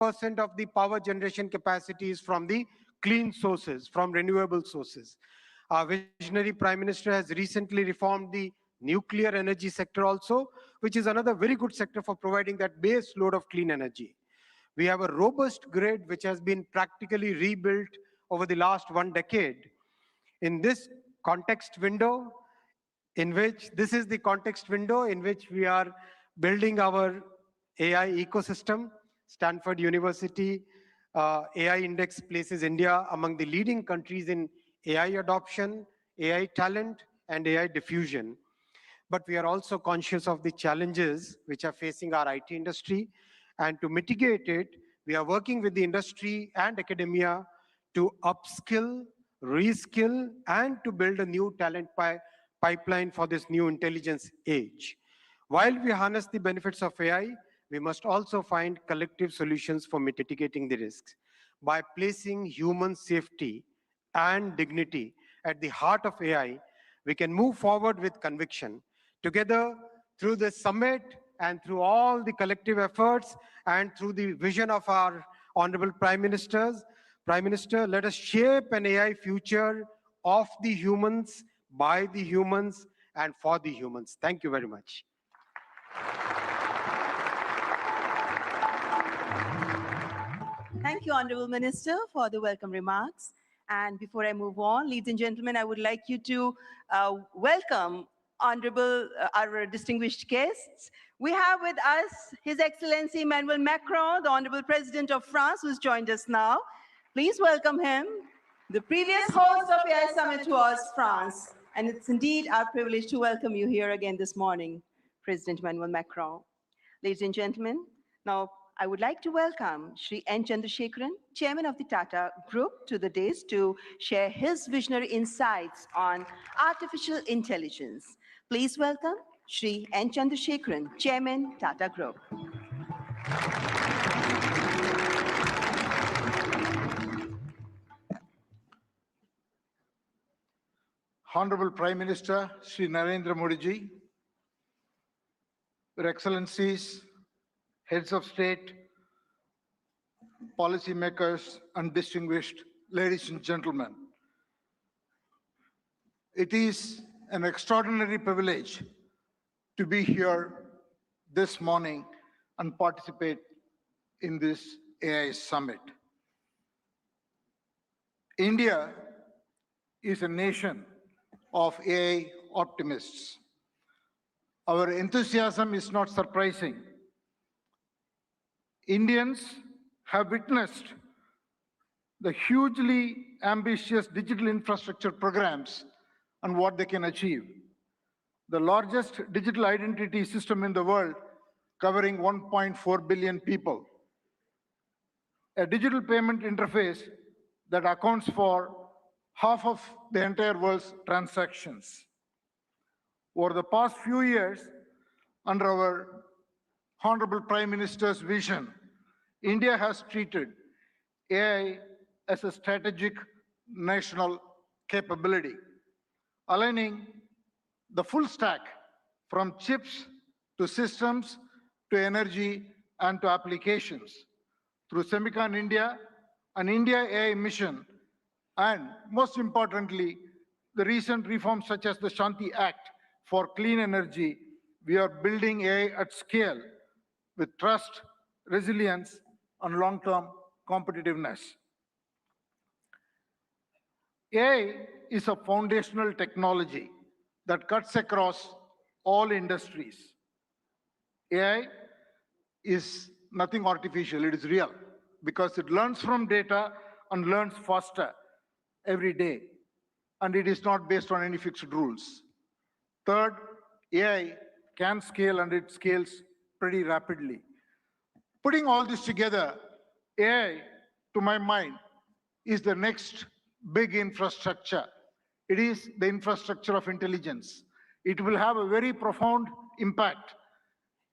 of the power generation capacity is from the clean sources, from renewable sources. Our visionary Prime Minister has recently reformed the nuclear energy sector also, which is another very good sector for providing that base load of clean energy. We have a robust grid which has been practically rebuilt over the last 1 decade. In this context window, in which this is the context window in which we are building our AI ecosystem. Stanford University AI Index places India among the leading countries in AI adoption, AI talent, and AI diffusion. But we are also conscious of the challenges which are facing our IT industry. And to mitigate it, we are working with the industry and academia to upskill, reskill, and to build a new talent pipeline for this new intelligence age. While we harness the benefits of AI, we must also find collective solutions for mitigating the risks. By placing human safety and dignity at the heart of AI, we can move forward with conviction. Together, through this summit and through all the collective efforts and through the vision of our Honorable Prime Minister, let us shape an AI future of the humans, by the humans, and for the humans. Thank you very much. Thank you, Honorable Minister, for the welcome remarks. And before I move on, ladies and gentlemen, I would like you to welcome our distinguished guests. We have with us His Excellency Emmanuel Macron, the Honorable President of France, who's joined us now. Please welcome him. The previous host of AI Summit was France, and it's indeed our privilege to welcome you here again this morning, President Emmanuel Macron. Ladies and gentlemen, now I would like to welcome Shri N. Chandrasekaran, Chairman of the Tata Group, to the dais to share his visionary insights on artificial intelligence. Please welcome Shri N. Chandrasekaran, Chairman, Tata Group. Honorable Prime Minister Shri Narendra Modi ji, Your Excellencies, Heads of State, policymakers, and distinguished ladies and gentlemen. It is an extraordinary privilege to be here this morning and participate in this AI Summit. India is a nation of AI optimists. Our enthusiasm is not surprising. Indians have witnessed the hugely ambitious digital infrastructure programs and what they can achieve. The largest digital identity system in the world, covering 1.4 billion people. A digital payment interface that accounts for half of the entire world's transactions. Over the past few years, under our Honorable Prime Minister's vision, India has treated AI as a strategic national capability, aligning the full stack from chips to systems to energy and to applications through Semicon India, an India AI mission, and most importantly, the recent reforms such as the Shanti Act for clean energy. We are building AI at scale with trust, resilience, and long-term competitiveness. AI is a foundational technology that cuts across all industries. AI is nothing artificial, it is real, because it learns from data and learns faster every day, and it is not based on any fixed rules. Third, AI can scale, and it scales pretty rapidly. Putting all this together, AI, to my mind, is the next big infrastructure. It is the infrastructure of intelligence. It will have a very profound impact,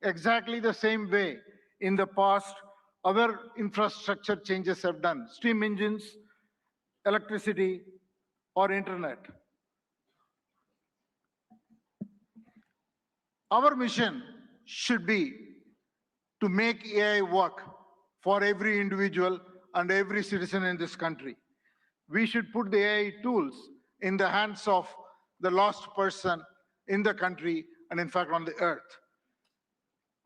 exactly the same way in the past other infrastructure changes have done, steam engines, electricity, or internet. Our mission should be to make AI work for every individual and every citizen in this country. We should put the AI tools in the hands of the lost person in the country and, in fact, on the earth.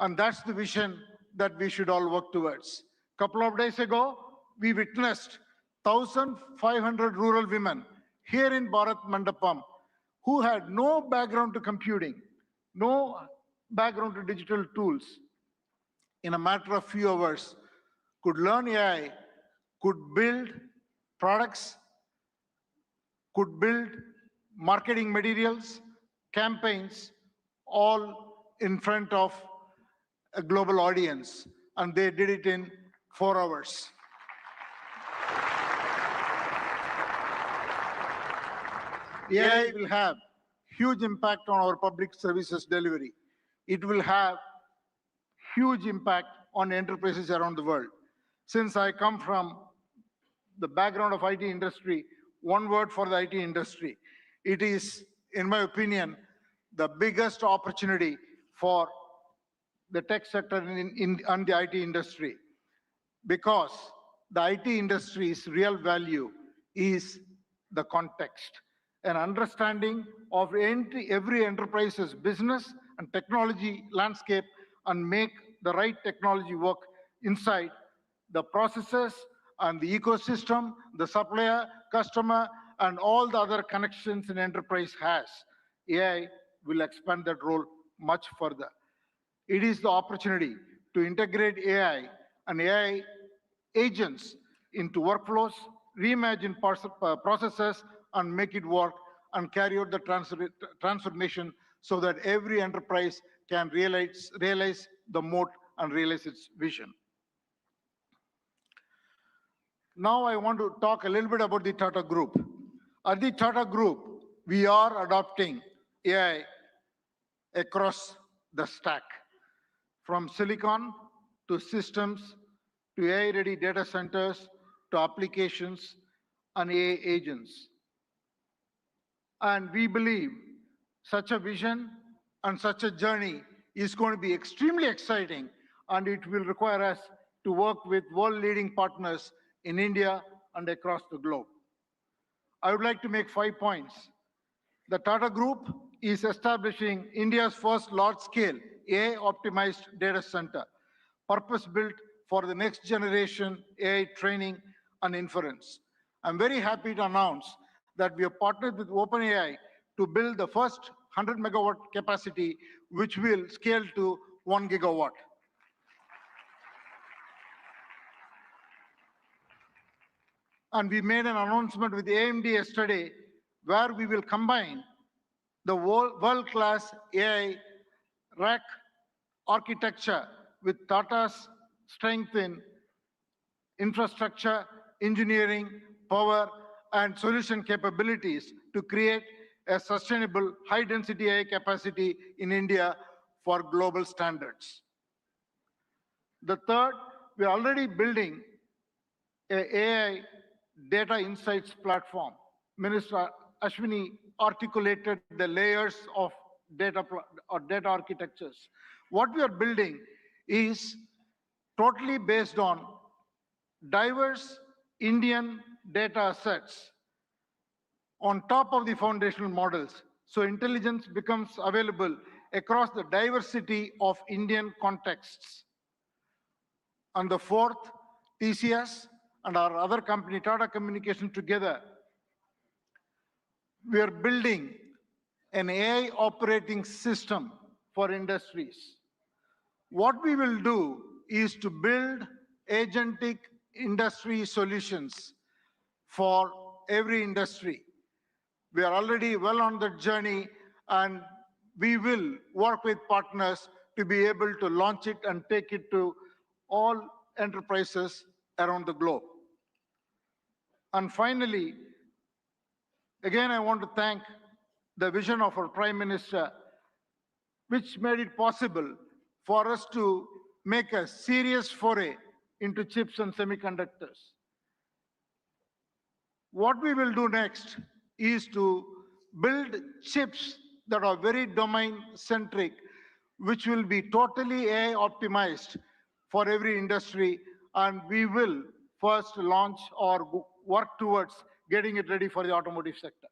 And that's the vision that we should all work towards. A couple of days ago, we witnessed 1,500 rural women here in Bharat Mandapam who had no background to computing, no background to digital tools. In a matter of few hours, could learn AI, could build products, could build marketing materials, campaigns, all in front of a global audience. And they did it in 4 hours. AI will have huge impact on our public services delivery. It will have huge impact on enterprises around the world. Since I come from the background of IT industry, one word for the IT industry. It is, in my opinion, the biggest opportunity for the tech sector and the IT industry, because the IT industry's real value is the context, an understanding of every enterprise's business and technology landscape, and make the right technology work inside the processes and the ecosystem, the supplier, customer, and all the other connections an enterprise has. AI will expand that role much further. It is the opportunity to integrate AI and AI agents into workflows, reimagine processes, and make it work and carry out the transformation so that every enterprise can realize the moat and realize its vision. Now I want to talk a little bit about the Tata Group. At the Tata Group, we are adopting AI across the stack, from silicon to systems to AI-ready data centers to applications and AI agents. And we believe such a vision and such a journey is going to be extremely exciting, and it will require us to work with world-leading partners in India and across the globe. I would like to make 5 points. The Tata Group is establishing India's first large-scale AI-optimized data center, purpose-built for the next generation AI training and inference. I'm very happy to announce that we have partnered with OpenAI to build the first 100 megawatt capacity, which will scale to 1 gigawatt. And we made an announcement with AMD yesterday, where we will combine the world-class AI rack architecture with Tata's strength in infrastructure, engineering, power, and solution capabilities to create a sustainable high-density AI capacity in India for global standards. The third, we are already building an AI data insights platform. Minister Ashwini articulated the layers of data architectures. What we are building is totally based on diverse Indian data sets on top of the foundational models. So intelligence becomes available across the diversity of Indian contexts. And the fourth, TCS and our other company, Tata Communications, together, we are building an AI operating system for industries. What we will do is to build agentic industry solutions for every industry. We are already well on that journey, and we will work with partners to be able to launch it and take it to all enterprises around the globe. And finally, again, I want to thank the vision of our Prime Minister, which made it possible for us to make a serious foray into chips and semiconductors. What we will do next is to build chips that are very domain-centric, which will be totally AI optimized for every industry, and we will first launch or work towards getting it ready for the automotive sector.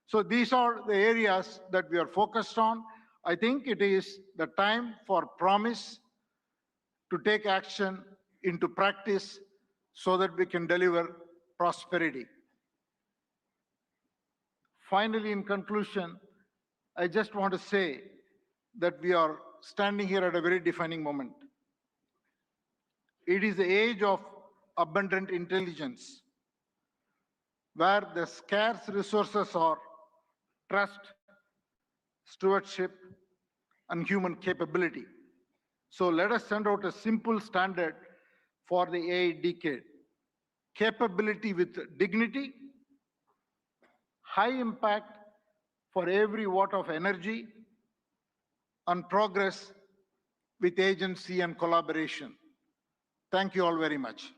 So these are the areas that we are focused on. I think it is the time for promise to take action into practice so that we can deliver prosperity. Finally, in conclusion, I just want to say that we are standing here at a very defining moment. It is the age of abundant intelligence, where the scarce resources are trust, stewardship, and human capability. So let us send out a simple standard for the AI decade. Capability with dignity, high impact for every watt of energy, and progress with agency and collaboration. Thank you all very much.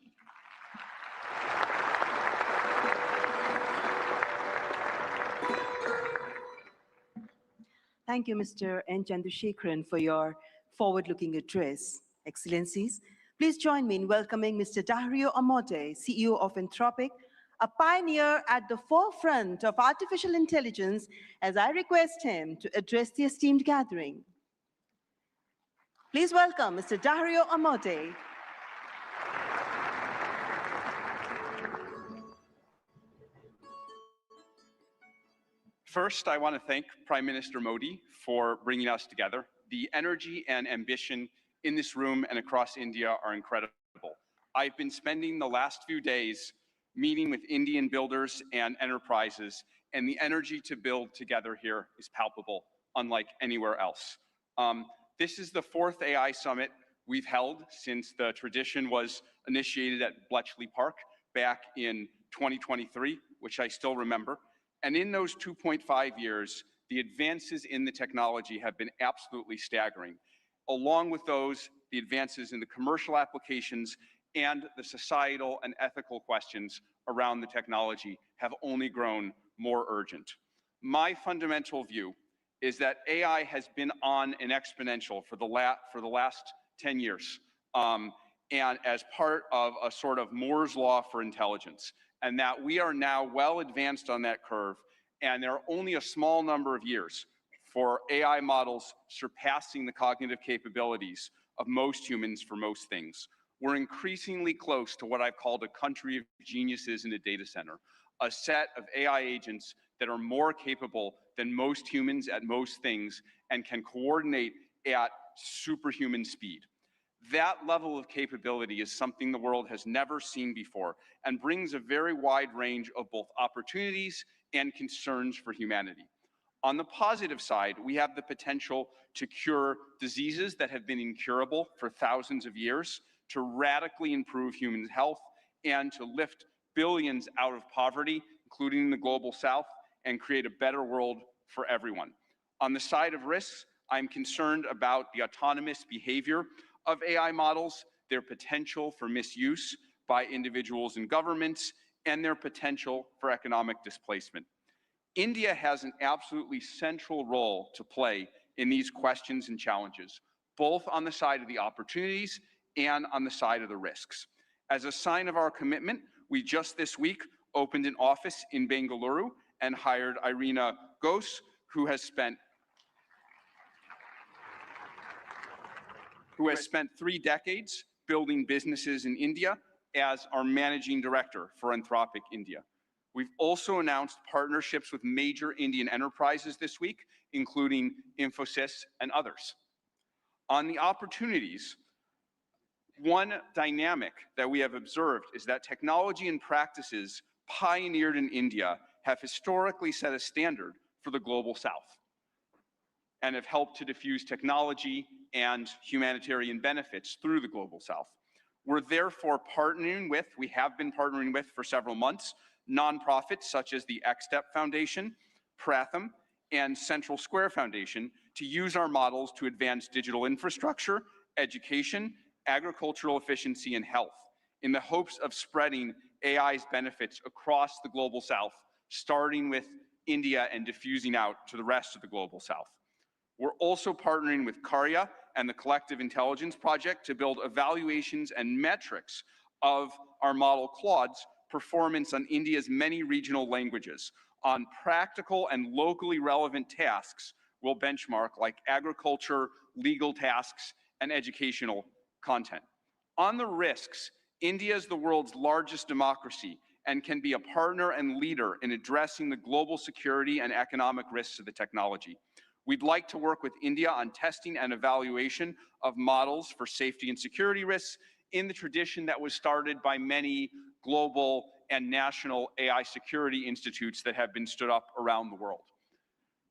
Thank you, Mr. N. Chandrasekharan, for your forward-looking address. Excellencies, please join me in welcoming Mr. Dario Amodei, CEO of Anthropic, a pioneer at the forefront of artificial intelligence, as I request him to address the esteemed gathering. Please welcome Mr. Dario Amodei. First, I want to thank Prime Minister Modi for bringing us together. The energy and ambition in this room and across India are incredible. I've been spending the last few days meeting with Indian builders and enterprises, and the energy to build together here is palpable, unlike anywhere else. This is the 4th AI summit we've held since the tradition was initiated at Bletchley Park back in 2023, which I still remember. And in those 2.5 years, the advances in the technology have been absolutely staggering. Along with those, the advances in the commercial applications and the societal and ethical questions around the technology have only grown more urgent. My fundamental view is that AI has been on an exponential for the last 10 years, and as part of a sort of Moore's law for intelligence, and that we are now well advanced on that curve, and there are only a small number of years for AI models surpassing the cognitive capabilities of most humans for most things. We're increasingly close to what I've called a country of geniuses in a data center, a set of AI agents that are more capable than most humans at most things and can coordinate at superhuman speed. That level of capability is something the world has never seen before and brings a very wide range of both opportunities and concerns for humanity. On the positive side, we have the potential to cure diseases that have been incurable for thousands of years, to radically improve human health, and to lift billions out of poverty, including the global south, and create a better world for everyone. On the side of risks, I'm concerned about the autonomous behavior of AI models, their potential for misuse by individuals and governments, and their potential for economic displacement. India has an absolutely central role to play in these questions and challenges, both on the side of the opportunities and on the side of the risks. As a sign of our commitment, we just this week opened an office in Bengaluru and hired Irina Ghosh, who has spent 3 decades building businesses in India as our managing director for Anthropic India. We've also announced partnerships with major Indian enterprises this week, including Infosys and others. On the opportunities, one dynamic that we have observed is that technology and practices pioneered in India have historically set a standard for the global south and have helped to diffuse technology and humanitarian benefits through the global south. We're therefore we have been partnering with for several months, nonprofits such as the XStep Foundation, Pratham, and Central Square Foundation to use our models to advance digital infrastructure, education, agricultural efficiency, and health in the hopes of spreading AI's benefits across the global south, starting with India and diffusing out to the rest of the global south. We're also partnering with Karya and the Collective Intelligence Project to build evaluations and metrics of our model Claude's performance on India's many regional languages. On practical and locally relevant tasks, we'll benchmark like agriculture, legal tasks, and educational content. On the risks, India is the world's largest democracy and can be a partner and leader in addressing the global security and economic risks of the technology. We'd like to work with India on testing and evaluation of models for safety and security risks in the tradition that was started by many global and national AI security institutes that have been stood up around the world.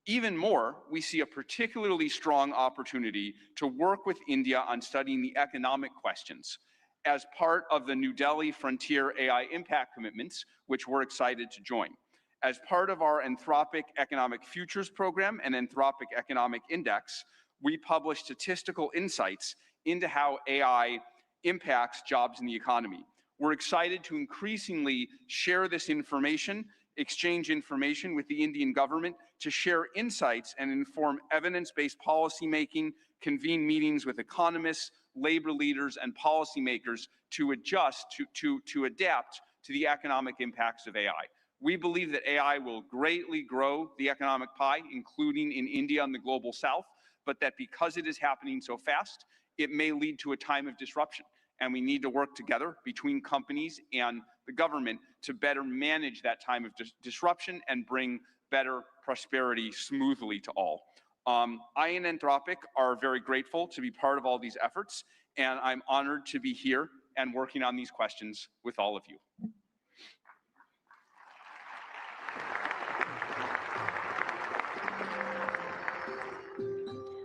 Even more, we see a particularly strong opportunity to work with India on studying the economic questions as part of the New Delhi Frontier AI Impact Commitments, which we're excited to join. As part of our Anthropic Economic Futures Program and Anthropic Economic Index, we publish statistical insights into how AI impacts jobs in the economy. We're excited to increasingly share this information, exchange information with the Indian government to share insights and inform evidence-based policymaking, convene meetings with economists, labor leaders, and policymakers to adjust, to adapt to the economic impacts of AI. We believe that AI will greatly grow the economic pie, including in India and the global south, but that because it is happening so fast, it may lead to a time of disruption. And we need to work together between companies and the government to better manage that time of disruption and bring better prosperity smoothly to all. I and Anthropic are very grateful to be part of all these efforts, and I'm honored to be here and working on these questions with all of you.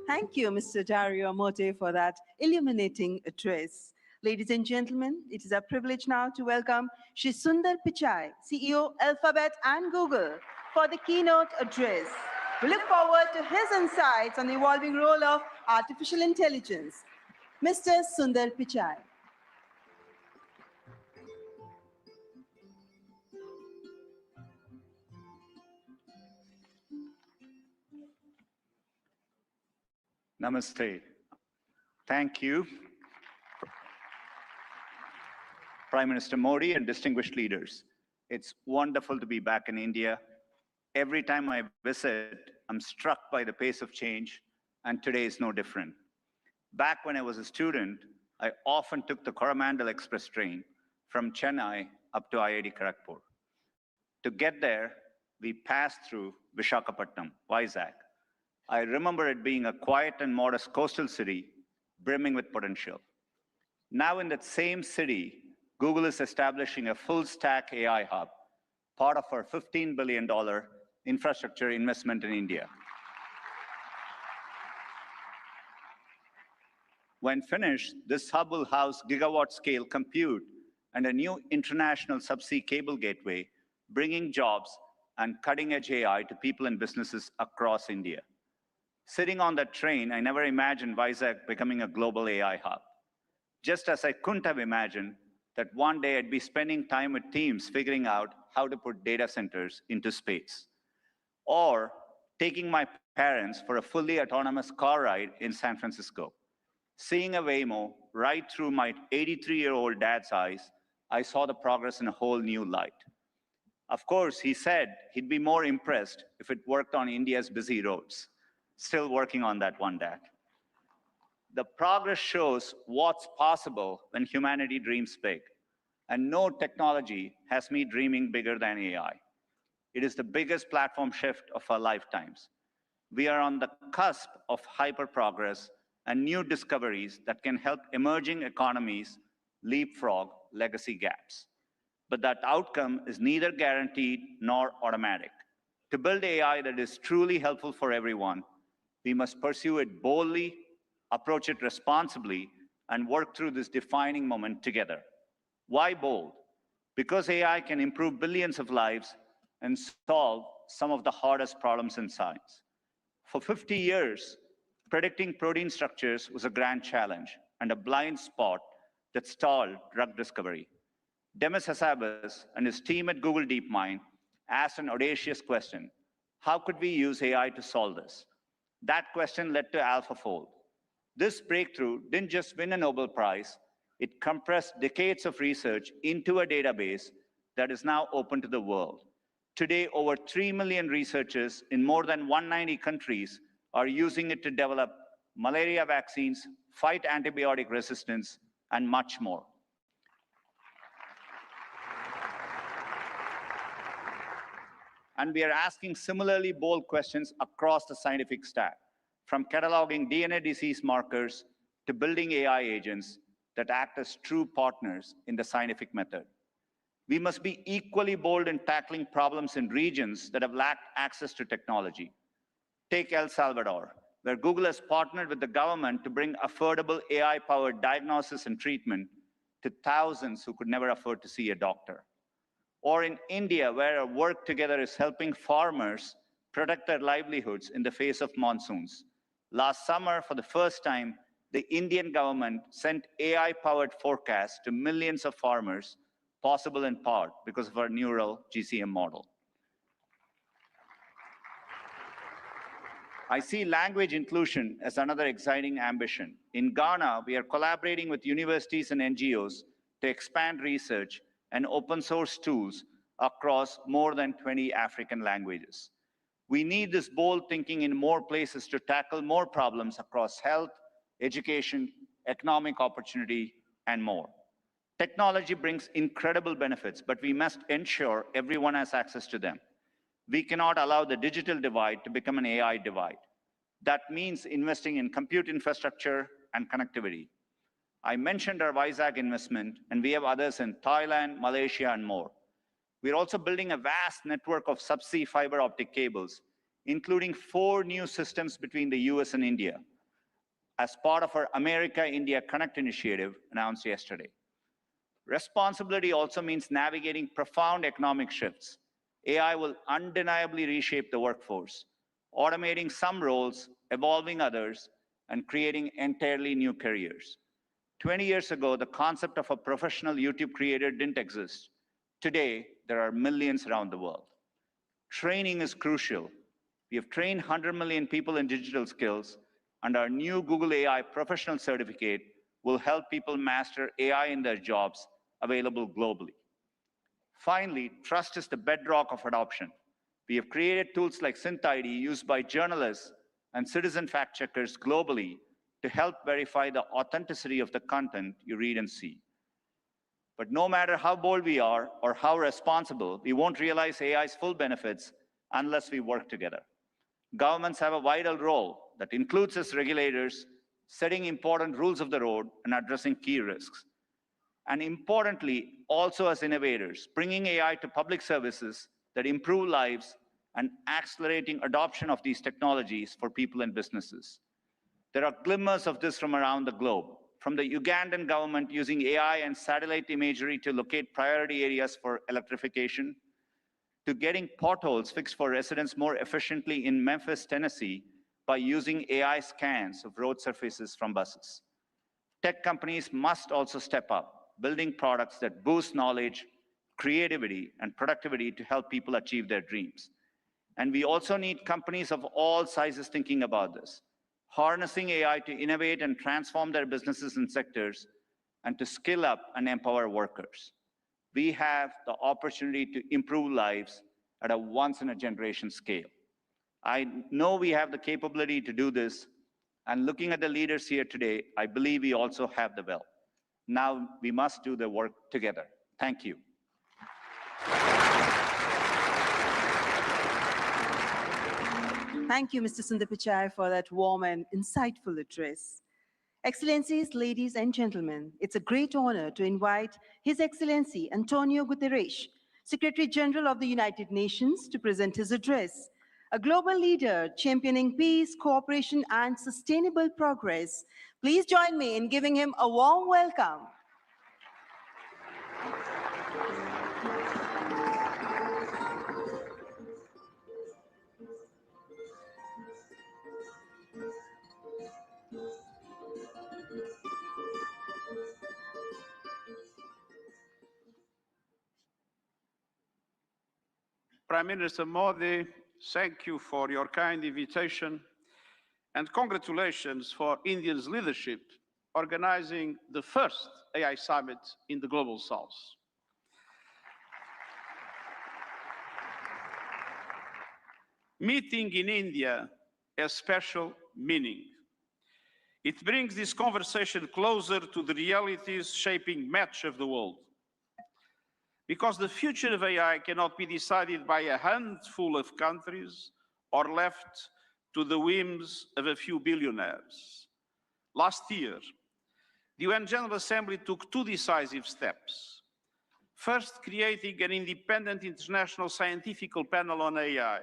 Thank you, Mr. Dario Mote, for that illuminating address. Ladies and gentlemen, it is our privilege now to welcome Shri Sundar Pichai, CEO, Alphabet and Google, for the keynote address. We look forward to his insights on the evolving role of artificial intelligence. Mr. Sundar Pichai. Namaste. Thank you, Prime Minister Modi and distinguished leaders. It's wonderful to be back in India. Every time I visit, I'm struck by the pace of change, and today is no different. Back when I was a student, I often took the Coromandel Express train from Chennai up to IIT Kharagpur. To get there, we passed through Visakhapatnam, Vizag. I remember it being a quiet and modest coastal city brimming with potential. Now in that same city, Google is establishing a full-stack AI hub, part of our $15 billion infrastructure investment in India. When finished, this hub will house gigawatt-scale compute and a new international subsea cable gateway, bringing jobs and cutting-edge AI to people and businesses across India. Sitting on that train, I never imagined Vizag becoming a global AI hub. Just as I couldn't have imagined that one day I'd be spending time with teams figuring out how to put data centers into space. Or taking my parents for a fully autonomous car ride in San Francisco. Seeing a Waymo right through my 83-year-old dad's eyes, I saw the progress in a whole new light. Of course, he said he'd be more impressed if it worked on India's busy roads. Still working on that one, Dad. The progress shows what's possible when humanity dreams big. And no technology has me dreaming bigger than AI. It is the biggest platform shift of our lifetimes. We are on the cusp of hyper progress and new discoveries that can help emerging economies leapfrog legacy gaps. But that outcome is neither guaranteed nor automatic. To build AI that is truly helpful for everyone, we must pursue it boldly, approach it responsibly, and work through this defining moment together. Why bold? Because AI can improve billions of lives and solve some of the hardest problems in science. For 50 years, predicting protein structures was a grand challenge and a blind spot that stalled drug discovery. Demis Hassabis and his team at Google DeepMind asked an audacious question: how could we use AI to solve this? That question led to AlphaFold. This breakthrough didn't just win a Nobel Prize, it compressed decades of research into a database that is now open to the world. Today, over 3 million researchers in more than 190 countries are using it to develop malaria vaccines, fight antibiotic resistance, and much more. And we are asking similarly bold questions across the scientific stack, from cataloging DNA disease markers to building AI agents that act as true partners in the scientific method. We must be equally bold in tackling problems in regions that have lacked access to technology. Take El Salvador, where Google has partnered with the government to bring affordable AI-powered diagnosis and treatment to thousands who could never afford to see a doctor. Or in India, where our work together is helping farmers protect their livelihoods in the face of monsoons. Last summer, for the first time, the Indian government sent AI-powered forecasts to millions of farmers, possible in part because of our neural GCM model. I see language inclusion as another exciting ambition. In Ghana, we are collaborating with universities and NGOs to expand research and open source tools across more than 20 African languages. We need this bold thinking in more places to tackle more problems across health, education, economic opportunity, and more. Technology brings incredible benefits, but we must ensure everyone has access to them. We cannot allow the digital divide to become an AI divide. That means investing in compute infrastructure and connectivity. I mentioned our Vizag investment, and we have others in Thailand, Malaysia, and more. We're also building a vast network of subsea fiber optic cables, including 4 new systems between the US and India, as part of our America-India Connect initiative announced yesterday. Responsibility also means navigating profound economic shifts. AI will undeniably reshape the workforce, automating some roles, evolving others, and creating entirely new careers. 20 years ago, the concept of a professional YouTube creator didn't exist. Today, there are millions around the world. Training is crucial. We have trained 100 million people in digital skills, and our new Google AI professional certificate will help people master AI in their jobs, available globally. Finally, trust is the bedrock of adoption. We have created tools like SynthID used by journalists and citizen fact checkers globally to help verify the authenticity of the content you read and see. But no matter how bold we are or how responsible, we won't realize AI's full benefits unless we work together. Governments have a vital role that includes as regulators, setting important rules of the road and addressing key risks. And importantly, also as innovators, bringing AI to public services that improve lives and accelerating adoption of these technologies for people and businesses. There are glimmers of this from around the globe, from the Ugandan government using AI and satellite imagery to locate priority areas for electrification, to getting potholes fixed for residents more efficiently in Memphis, Tennessee, by using AI scans of road surfaces from buses. Tech companies must also step up, building products that boost knowledge, creativity, and productivity to help people achieve their dreams. And we also need companies of all sizes thinking about this, harnessing AI to innovate and transform their businesses and sectors, and to skill up and empower workers. We have the opportunity to improve lives at a once-in-a-generation scale. I know we have the capability to do this, and looking at the leaders here today, I believe we also have the will. Now we must do the work together. Thank you. Thank you, Mr. Sundar Pichai, for that warm and insightful address. Excellencies, ladies and gentlemen, it's a great honor to invite His Excellency Antonio Guterres, Secretary General of the United Nations, to present his address. A global leader championing peace, cooperation, and sustainable progress. Please join me in giving him a warm welcome. Prime Minister Modi, thank you for your kind invitation And congratulations for India's leadership organizing the first AI summit in the Global South. Meeting in India has special meaning. It brings this conversation closer to the realities shaping much of the world. Because the future of AI cannot be decided by a handful of countries or left to the whims of a few billionaires. Last year, the UN General Assembly took two decisive steps. First, creating an independent international scientific panel on AI.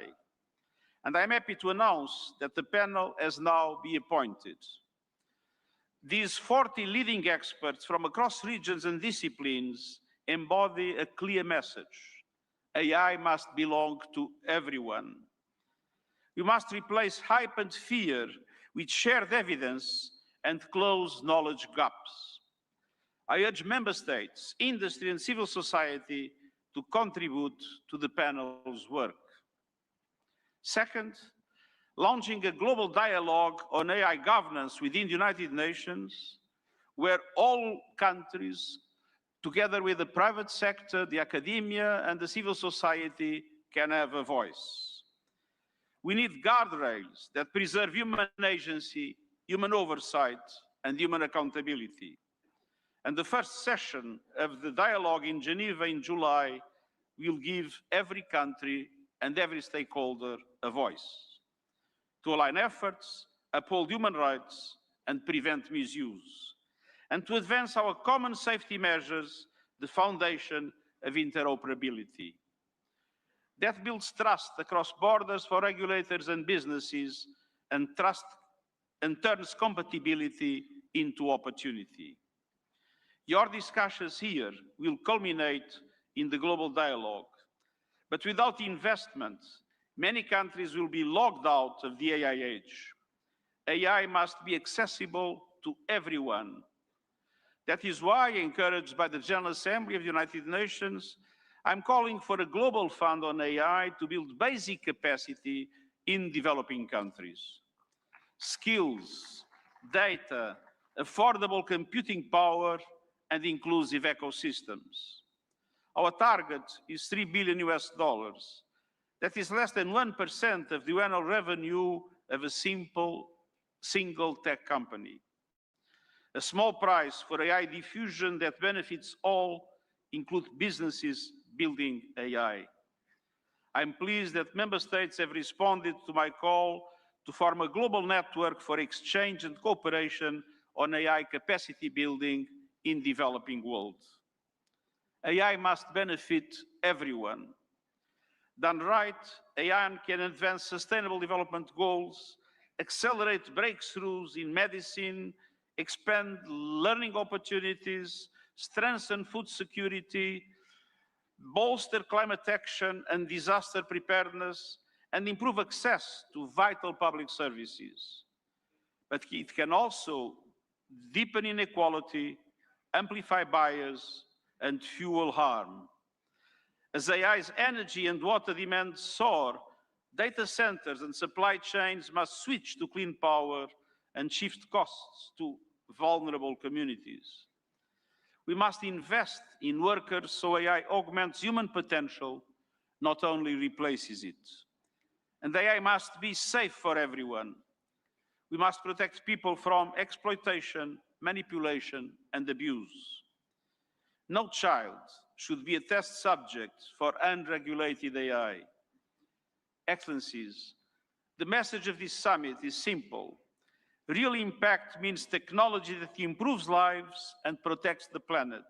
And I'm happy to announce that the panel has now been appointed. These 40 leading experts from across regions and disciplines embody a clear message. AI must belong to everyone. We must replace hype and fear with shared evidence and close knowledge gaps. I urge member states, industry and civil society to contribute to the panel's work. Second, launching a global dialogue on AI governance within the United Nations, where all countries, together with the private sector, the academia, and the civil society, can have a voice. We need guardrails that preserve human agency, human oversight, and human accountability. And the first session of the dialogue in Geneva in July will give every country and every stakeholder a voice to align efforts, uphold human rights, and prevent misuse, and to advance our common safety measures, the foundation of interoperability. That builds trust across borders for regulators and businesses, and turns compatibility into opportunity. Your discussions here will culminate in the global dialogue. But without investment, many countries will be locked out of the AI age. AI must be accessible to everyone. That is why, encouraged by the General Assembly of the United Nations, I'm calling for a global fund on AI to build basic capacity in developing countries. Skills, data, affordable computing power, and inclusive ecosystems. Our target is $3 billion US. That is less than 1% of the annual revenue of a single tech company. A small price for AI diffusion that benefits all, include businesses building AI. I'm pleased that member states have responded to my call to form a global network for exchange and cooperation on AI capacity building in developing world. AI must benefit everyone. Done right, AI can advance sustainable development goals, accelerate breakthroughs in medicine, expand learning opportunities, strengthen food security, bolster climate action and disaster preparedness, and improve access to vital public services. But it can also deepen inequality, amplify bias, and fuel harm. As AI's energy and water demands soar, data centers and supply chains must switch to clean power and shift costs to vulnerable communities. We must invest in workers so AI augments human potential, not only replaces it. And AI must be safe for everyone. We must protect people from exploitation, manipulation, and abuse. No child should be a test subject for unregulated AI. Excellencies, the message of this summit is simple. Real impact means technology that improves lives and protects the planet.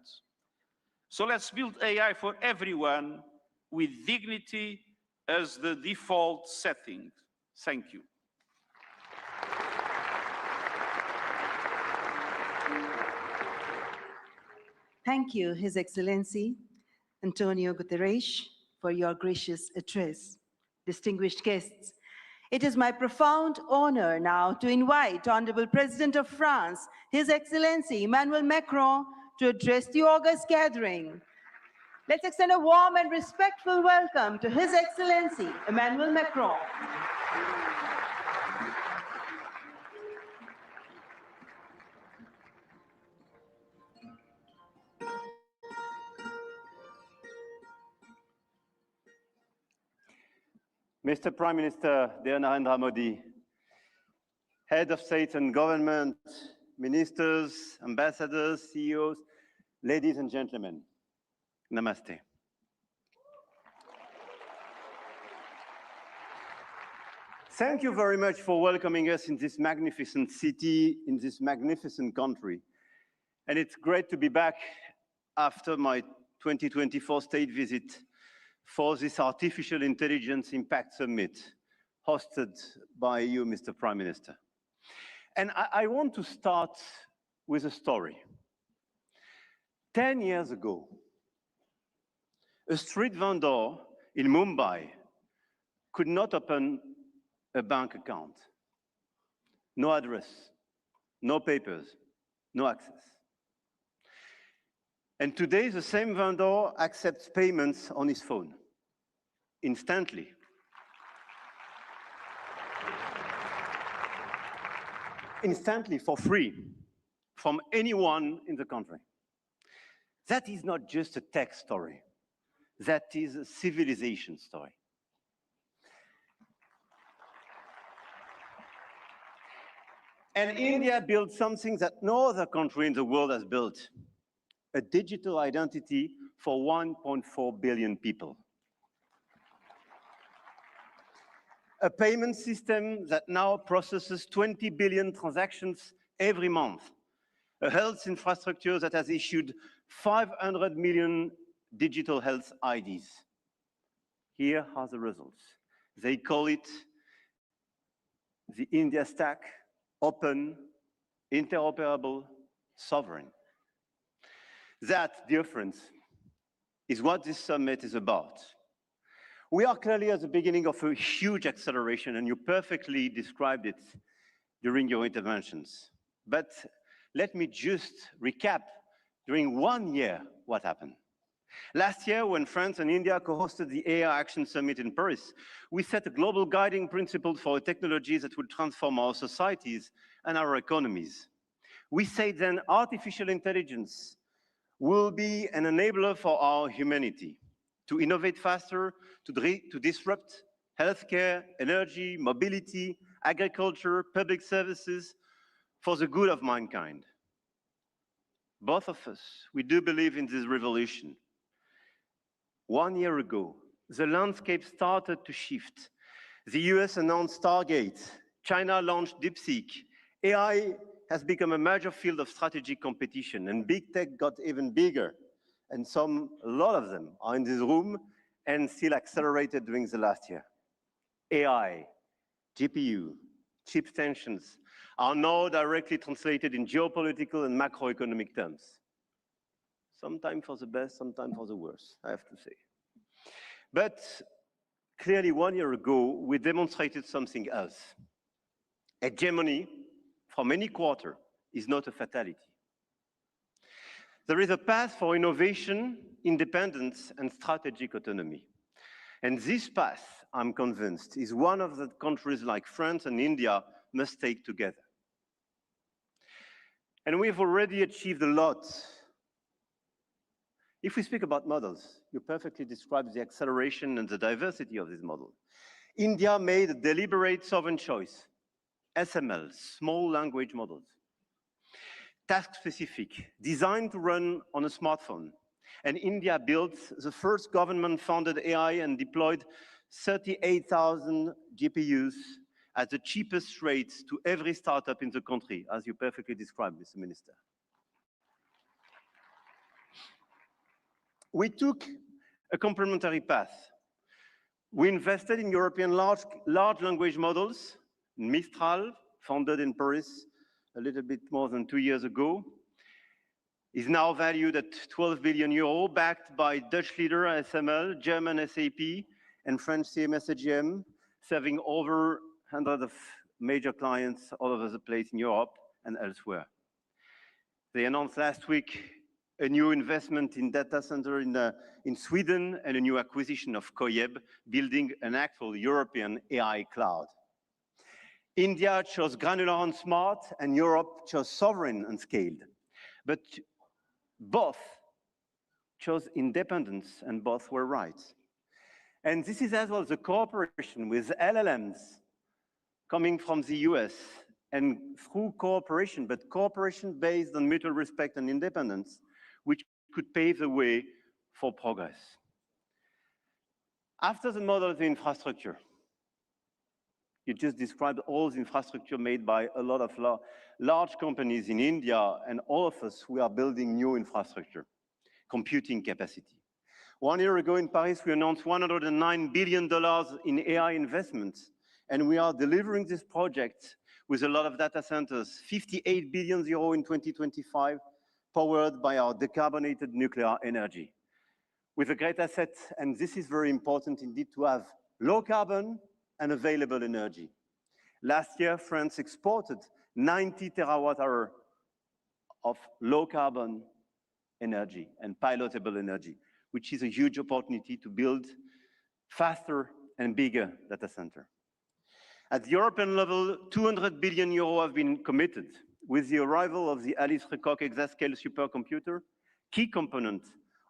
So let's build AI for everyone with dignity as the default setting. Thank you. Thank you, His Excellency Antonio Guterres, for your gracious address. Distinguished guests, it is my profound honor now to invite Honorable President of France, His Excellency Emmanuel Macron, to address the august gathering. Let's extend a warm and respectful welcome to His Excellency Emmanuel Macron. Mr. Prime Minister, dear Narendra Modi, head of state and government, ministers, ambassadors, CEOs, ladies and gentlemen, namaste. Thank you very much for welcoming us in this magnificent city, in this magnificent country. And it's great to be back after my 2024 state visit for this Artificial Intelligence Impact Summit hosted by you, Mr. Prime Minister. And I want to start with a story. 10 years ago, a street vendor in Mumbai could not open a bank account. No address, no papers, no access. And today, the same vendor accepts payments on his phone, instantly. Instantly, for free, from anyone in the country. That is not just a tech story. That is a civilization story. And India built something that no other country in the world has built. A digital identity for 1.4 billion people. A payment system that now processes 20 billion transactions every month. A health infrastructure that has issued 500 million digital health IDs. Here are the results. They call it the India Stack, open, interoperable, sovereign. That, dear friends, is what this summit is about. We are clearly at the beginning of a huge acceleration, and you perfectly described it during your interventions. But let me just recap during 1 year what happened. Last year, when France and India co-hosted the AI Action Summit in Paris, we set a global guiding principle for technologies that would transform our societies and our economies. We said then artificial intelligence will be an enabler for our humanity to innovate faster, to disrupt healthcare, energy, mobility, agriculture, public services for the good of mankind. Both of us, we do believe in this revolution. 1 year ago, the landscape started to shift. The US announced Stargate, China launched DeepSeek, AI has become a major field of strategic competition, and big tech got even bigger. And a lot of them are in this room and still accelerated during the last year. AI, GPU, chip tensions are now directly translated in geopolitical and macroeconomic terms. Sometimes for the best, sometimes for the worst, I have to say. But clearly 1 year ago, we demonstrated something else. Hegemony from any quarter is not a fatality. There is a path for innovation, independence, and strategic autonomy. And this path, I'm convinced, is one of the countries like France and India must take together. And we've already achieved a lot. If we speak about models, you perfectly described the acceleration and the diversity of this model. India made a deliberate sovereign choice. SML, small language models. Task-specific, designed to run on a smartphone. And India built the first government-funded AI and deployed 38,000 GPUs at the cheapest rates to every startup in the country, as you perfectly described, Mr. Minister. We took a complementary path. We invested in European large language models, Mistral, founded in Paris a little bit more than 2 years ago, is now valued at 12 billion euro, backed by Dutch leader SML, German SAP, and French CMS AGM, serving over 100 of major clients all over the place in Europe and elsewhere. They announced last week a new investment in data center in Sweden and a new acquisition of Koyeb, building an actual European AI cloud. India chose granular and smart, and Europe chose sovereign and scaled. But both chose independence, and both were right. And this is as well the cooperation with LLMs coming from the US, and through cooperation, but cooperation based on mutual respect and independence, which could pave the way for progress. After the model of the infrastructure, you just described all the infrastructure made by a lot of large companies in India, and all of us, we are building new infrastructure, computing capacity. 1 year ago in Paris, we announced $109 billion in AI investments, and we are delivering this project with a lot of data centers, 58 billion euro in 2025, powered by our decarbonated nuclear energy. With a great asset, and this is very important indeed, to have low carbon and available energy. Last year, France exported 90 terawatt-hour of low carbon energy and pilotable energy, which is a huge opportunity to build faster and bigger data center. At the European level, 200 billion euro have been committed with the arrival of the Alice Lecoq exascale supercomputer, key component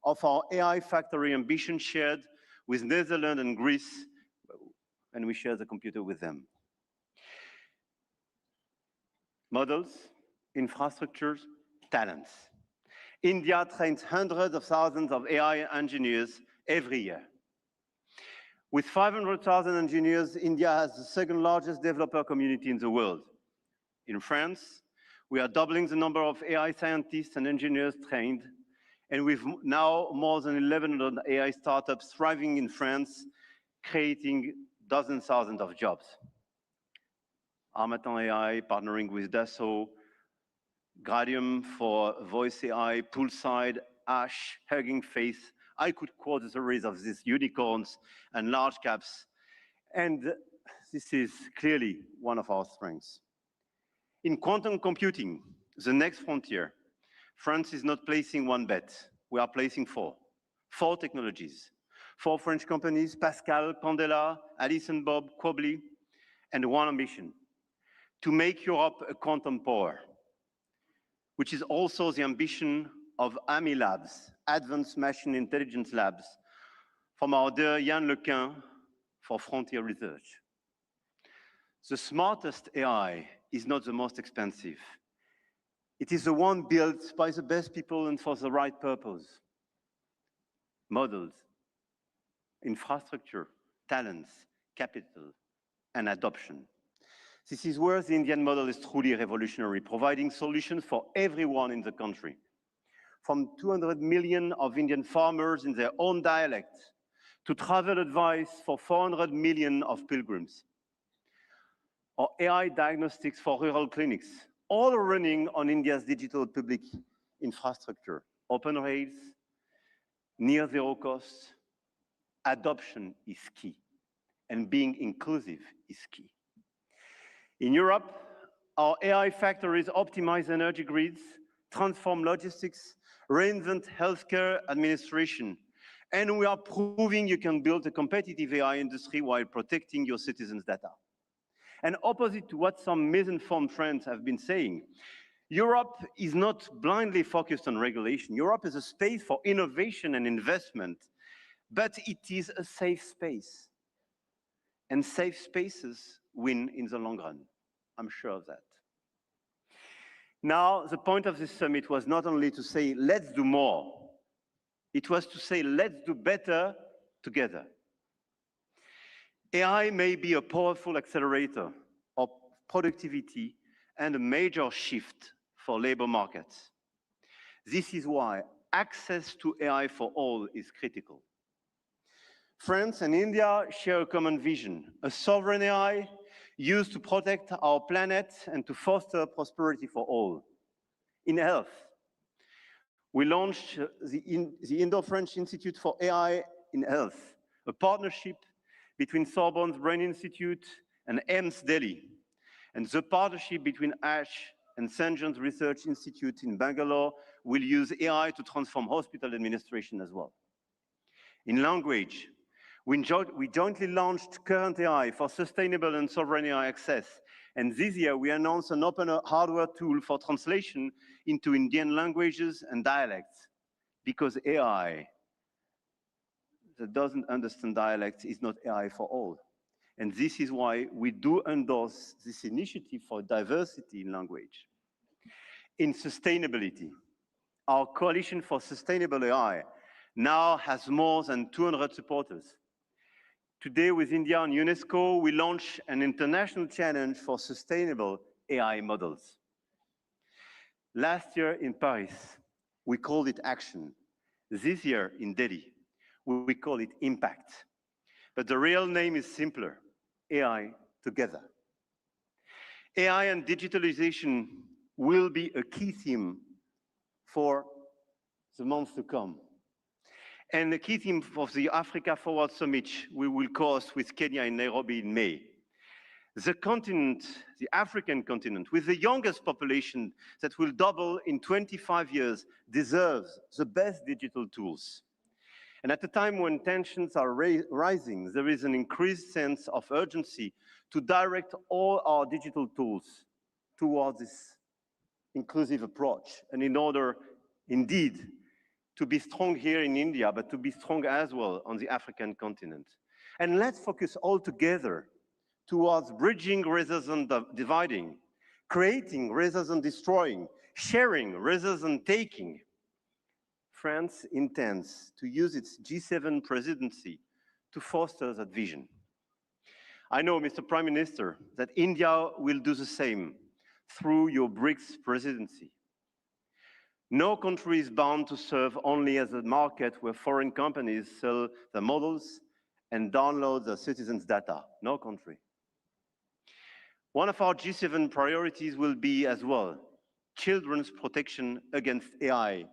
of our AI factory ambition shared with Netherlands and Greece, and we share the computer with them. Models, infrastructures, talents. India trains hundreds of thousands of AI engineers every year. With 500,000 engineers, India has the second largest developer community in the world. In France, we are doubling the number of AI scientists and engineers trained, and we've now more than 1,100 AI startups thriving in France, creating dozens, thousands of jobs. Armatan AI partnering with Dassault, Gradium for voice AI, Poolside, Ash, Hugging Face. I could quote a series of these unicorns and large caps, and this is clearly one of our strengths. In quantum computing, the next frontier, France is not placing one bet, we are placing four technologies. 4 French companies, Pascal, Candela, Alice and Bob, Quobly, and one ambition, to make Europe a quantum power, which is also the ambition of AMI Labs, Advanced Machine Intelligence Labs, from our dear Yann Lequin for Frontier Research. The smartest AI is not the most expensive. It is the one built by the best people and for the right purpose. Models, infrastructure, talents, capital, and adoption. This is where the Indian model is truly revolutionary, providing solutions for everyone in the country. From 200 million of Indian farmers in their own dialect, to travel advice for 400 million of pilgrims, or AI diagnostics for rural clinics, all running on India's digital public infrastructure. Open rails, near zero costs, adoption is key, and being inclusive is key. In Europe, our AI factories optimize energy grids, transform logistics, reinvent healthcare administration, and we are proving you can build a competitive AI industry while protecting your citizens' data. And opposite to what some misinformed friends have been saying, Europe is not blindly focused on regulation. Europe is a space for innovation and investment, but it is a safe space. And safe spaces win in the long run. I'm sure of that. Now, the point of this summit was not only to say, let's do more. It was to say, let's do better together. AI may be a powerful accelerator of productivity and a major shift for labor markets. This is why access to AI for all is critical. France and India share a common vision, a sovereign AI used to protect our planet and to foster prosperity for all. In health, we launched the Indo-French Institute for AI in Health, a partnership between Sorbonne's Brain Institute and AIMS Delhi, and the partnership between ASH and St. John's Research Institute in Bangalore will use AI to transform hospital administration as well. In language, we jointly launched Current AI for sustainable and sovereign AI access. And this year, we announced an open hardware tool for translation into Indian languages and dialects, because AI that doesn't understand dialects is not AI for all. And this is why we do endorse this initiative for diversity in language. In sustainability, our Coalition for Sustainable AI now has more than 200 supporters. Today, with India and UNESCO, we launch an international challenge for sustainable AI models. Last year in Paris, we called it action. This year in Delhi, we call it impact. But the real name is simpler, AI together. AI and digitalization will be a key theme for the months to come. And the key theme of the Africa Forward Summit we will host with Kenya in Nairobi in May. The continent, the African continent, with the youngest population that will double in 25 years, deserves the best digital tools. And at a time when tensions are rising, there is an increased sense of urgency to direct all our digital tools towards this inclusive approach. And in order, indeed, to be strong here in India, but to be strong as well on the African continent. And let's focus all together towards bridging rather than dividing, creating rather than destroying, sharing rather than taking. France intends to use its G7 presidency to foster that vision. I know, Mr. Prime Minister, that India will do the same through your BRICS presidency. No country is bound to serve only as a market where foreign companies sell their models and download their citizens' data. No country. One of our G7 priorities will be as well children's protection against AI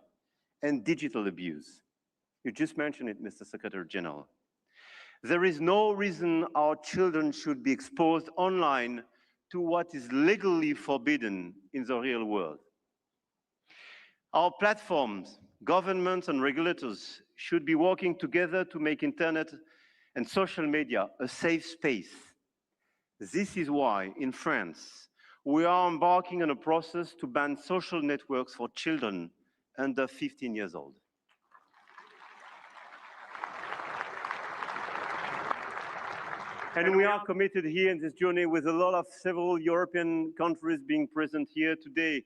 and digital abuse. You just mentioned it, Mr. Secretary General. There is no reason our children should be exposed online to what is legally forbidden in the real world. Our platforms, governments and regulators should be working together to make internet and social media a safe space. This is why, in France, we are embarking on a process to ban social networks for children under 15 years old. And we are committed here in this journey with a lot of several European countries being present here today.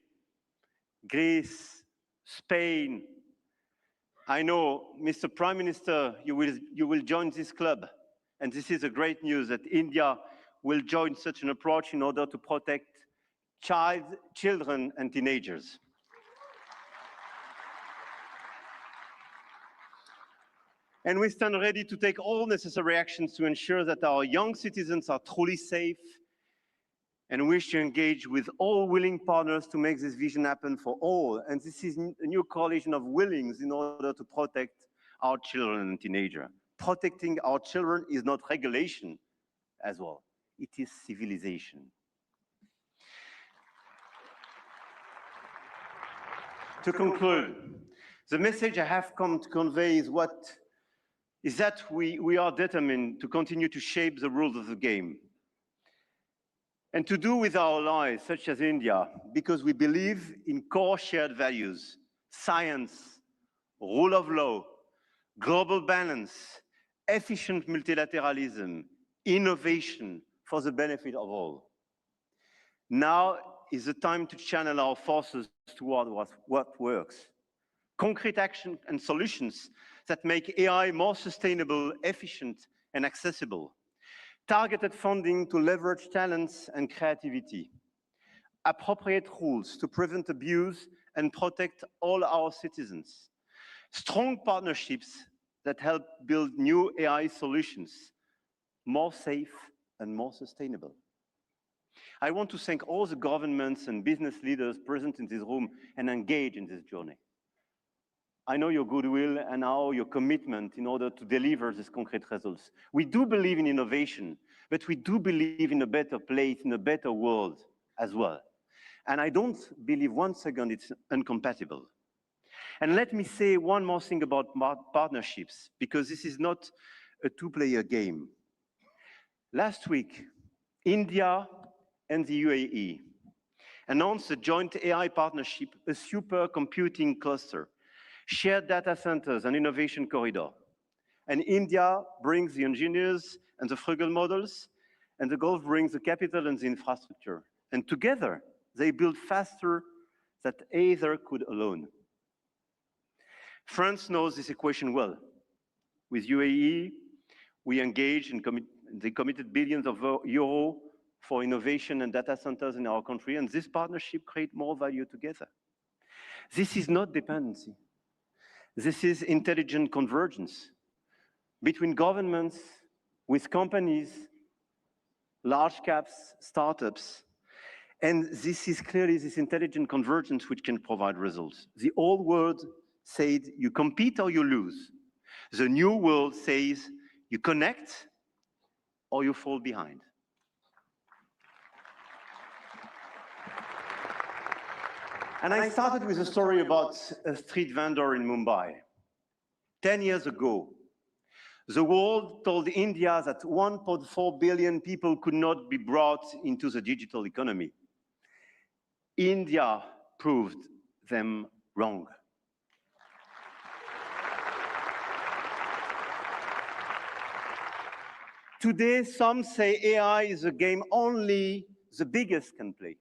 Greece, Spain. I know, Mr. Prime Minister, you will join this club. And this is a great news that India will join such an approach in order to protect children and teenagers. And we stand ready to take all necessary actions to ensure that our young citizens are truly safe, and wish to engage with all willing partners to make this vision happen for all. And this is a new coalition of willings in order to protect our children and teenagers. Protecting our children is not regulation as well. It is civilization. To conclude, the message I have come to convey is that we are determined to continue to shape the rules of the game. And to do with our allies, such as India, because we believe in core shared values, science, rule of law, global balance, efficient multilateralism, innovation for the benefit of all. Now is the time to channel our forces toward what works. Concrete action and solutions that make AI more sustainable, efficient, and accessible. Targeted funding to leverage talents and creativity. Appropriate rules to prevent abuse and protect all our citizens. Strong partnerships that help build new AI solutions, more safe and more sustainable. I want to thank all the governments and business leaders present in this room and engaged in this journey. I know your goodwill and now your commitment in order to deliver these concrete results. We do believe in innovation, but we do believe in a better place, in a better world as well. And I don't believe one second it's incompatible. And let me say one more thing about partnerships, because this is not a two-player game. Last week, India and the UAE announced a joint AI partnership, a supercomputing cluster, shared data centers and innovation corridor. And India brings the engineers and the frugal models, and the Gulf brings the capital and the infrastructure. And together, they build faster than either could alone. France knows this equation well. With UAE, we engage and they committed billions of euros for innovation and data centers in our country, and this partnership creates more value together. This is not dependency. This is intelligent convergence between governments, with companies, large caps, startups, and this is clearly this intelligent convergence which can provide results. The old world said you compete or you lose. The new world says you connect or you fall behind. And I started with a story about a street vendor in Mumbai. 10 years ago, the world told India that 1.4 billion people could not be brought into the digital economy. India proved them wrong. Today, some say AI is a game only the biggest can play.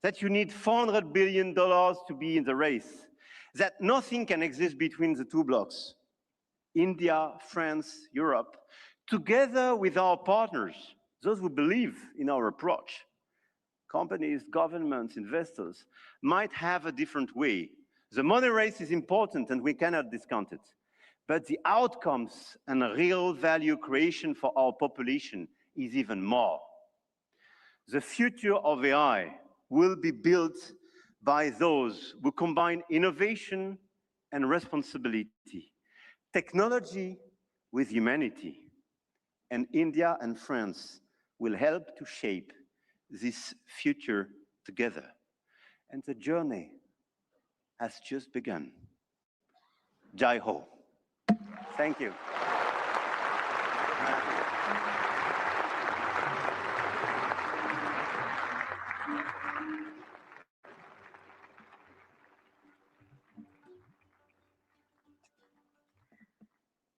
That you need $400 billion to be in the race. That nothing can exist between the two blocks. India, France, Europe, together with our partners, those who believe in our approach, companies, governments, investors, might have a different way. The money race is important and we cannot discount it. But the outcomes and real value creation for our population is even more. The future of AI will be built by those who combine innovation and responsibility, technology with humanity. And India and France will help to shape this future together. And the journey has just begun. Jai Ho. Thank you.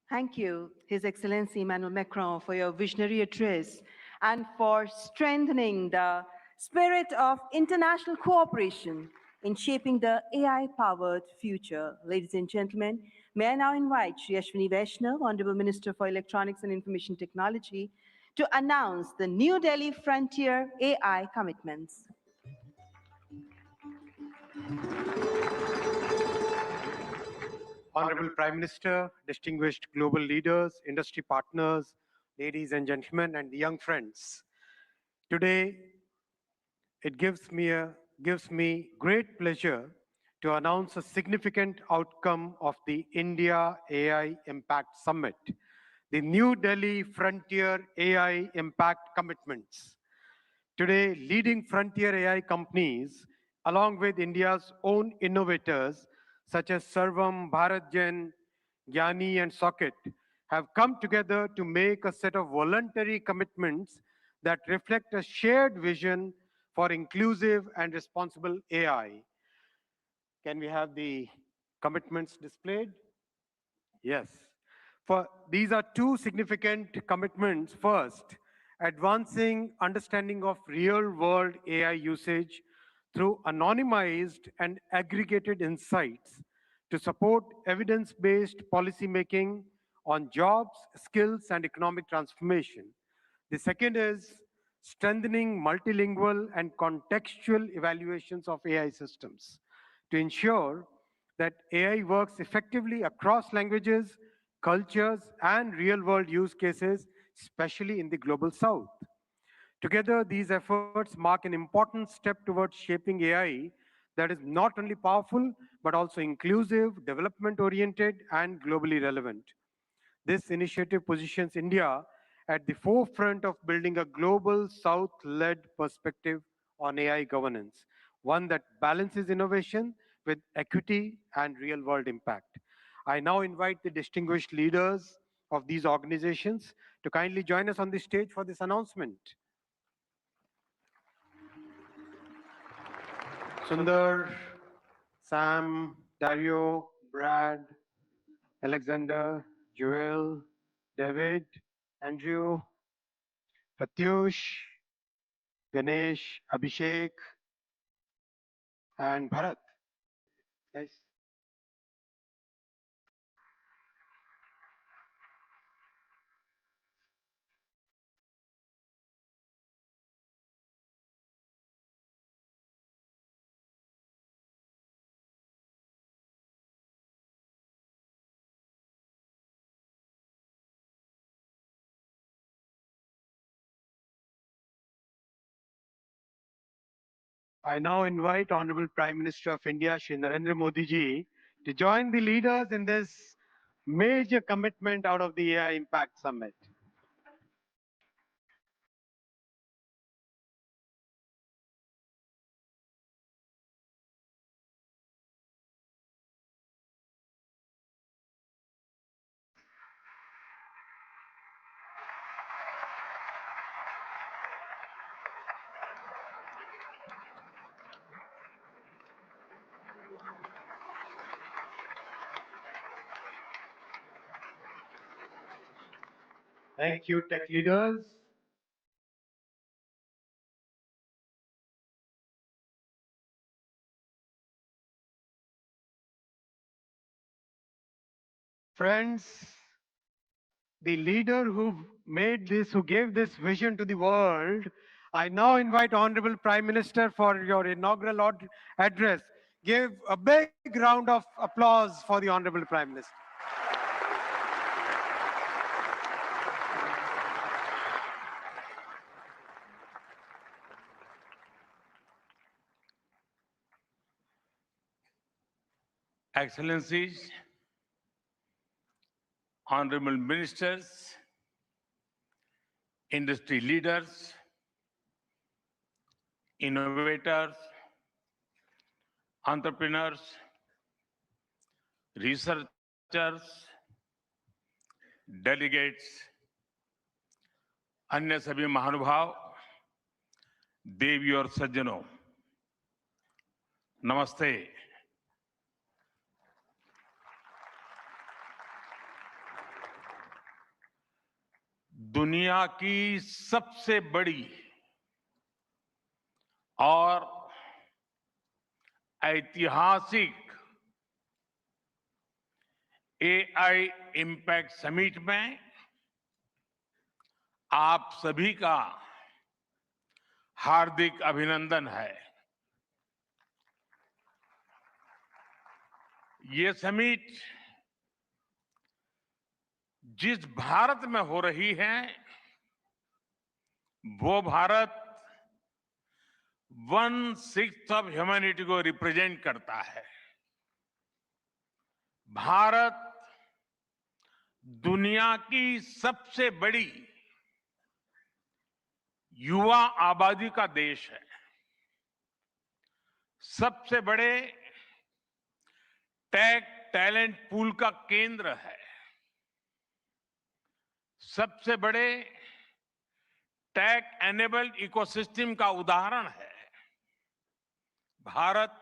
Thank you, His Excellency Emmanuel Macron, for your visionary address and for strengthening the spirit of international cooperation in shaping the AI-powered future. Ladies and gentlemen, may I now invite Shri Ashwini Vaishnav, Honorable Minister for Electronics and Information Technology, to announce the New Delhi Frontier AI commitments. Honorable Prime Minister, distinguished global leaders, industry partners, ladies and gentlemen, and young friends. Today, it gives me great pleasure to announce a significant outcome of the India AI Impact Summit, the New Delhi Frontier AI Impact Commitments. Today, leading frontier AI companies, along with India's own innovators, such as Sarvam, BharatGen, Gyani, and Socket, have come together to make a set of voluntary commitments that reflect a shared vision for inclusive and responsible AI. Can we have the commitments displayed? Yes. These are two significant commitments. First, advancing understanding of real-world AI usage through anonymized and aggregated insights to support evidence-based policymaking on jobs, skills, and economic transformation. The second is strengthening multilingual and contextual evaluations of AI systems to ensure that AI works effectively across languages, cultures, and real-world use cases, especially in the global South. Together, these efforts mark an important step towards shaping AI that is not only powerful, but also inclusive, development-oriented, and globally relevant. This initiative positions India at the forefront of building a global South-led perspective on AI governance, one that balances innovation with equity and real-world impact. I now invite the distinguished leaders of these organizations to kindly join us on the stage for this announcement. Sundar, Sam, Dario, Brad, Alexander, Joel, David, Andrew, Pratyush, Ganesh, Abhishek, and Bharat. Guys. I now invite Honorable Prime Minister of India, Shri Narendra Modi ji, to join the leaders in this major commitment out of the AI Impact Summit. Thank you, tech leaders. Friends, the leader who made this, who gave this vision to the world, I now invite Honorable Prime Minister for your inaugural address. Give a big round of applause for the Honorable Prime Minister. Excellencies, honorable ministers, industry leaders, innovators, entrepreneurs, researchers, delegates, अन्य सभी महानुभाव, देवी और सज्जनों, नमस्ते। दुनिया की सबसे बड़ी और ऐतिहासिक एआई इम्पैक्ट समिट में आप सभी का हार्दिक अभिनंदन है। ये समिट जिस भारत में हो रही है वो भारत 1/6 ऑफ ह्यूमैनिटी को रिप्रेजेंट करता है। भारत दुनिया की सबसे बड़ी युवा आबादी का देश है, सबसे बड़े टेक टैलेंट पूल का केंद्र है, सबसे बड़े टेक एनेबल्ड इकोसिस्टम का उदाहरण है। भारत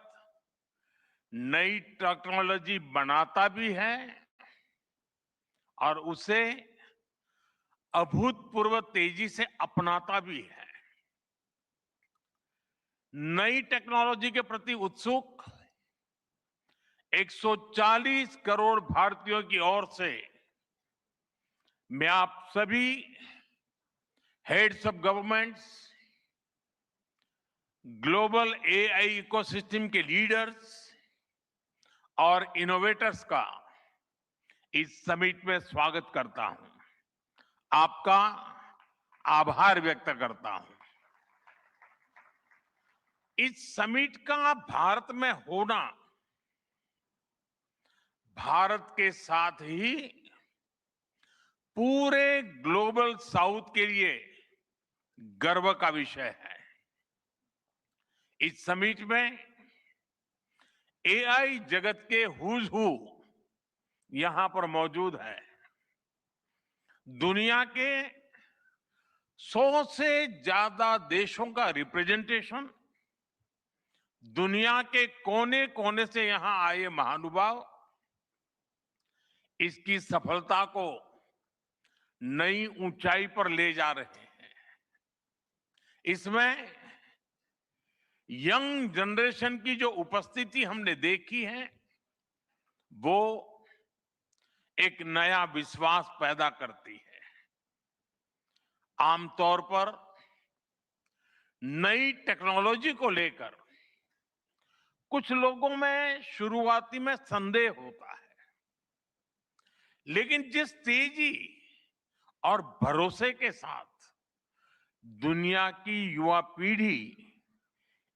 नई टेक्नोलॉजी बनाता भी है और उसे अभूतपूर्व तेजी से अपनाता भी है। नई टेक्नोलॉजी के प्रति उत्सुक 140 करोड़ भारतीयों की ओर से मैं आप सभी heads of governments, global AI ecosystem के लीडर्स और इनोवेटर्स का इस समिट में स्वागत करता हूं, आपका आभार व्यक्त करता हूं। इस समिट का भारत में होना भारत के साथ ही पूरे ग्लोबल साउथ के लिए गर्व का विषय है। इस समिट में एआई जगत के हुज हू यहां पर मौजूद है। दुनिया के 100 से ज्यादा देशों का रिप्रेजेंटेशन, दुनिया के कोने कोने से यहां आए महानुभाव इसकी सफलता को नई ऊंचाई पर ले जा रहे हैं। इसमें यंग जनरेशन की जो उपस्थिति हमने देखी है, वो एक नया विश्वास पैदा करती है। आमतौर पर नई टेक्नोलॉजी को लेकर कुछ लोगों में शुरुआती में संदेह होता है, लेकिन जिस तेजी और भरोसे के साथ दुनिया की युवा पीढ़ी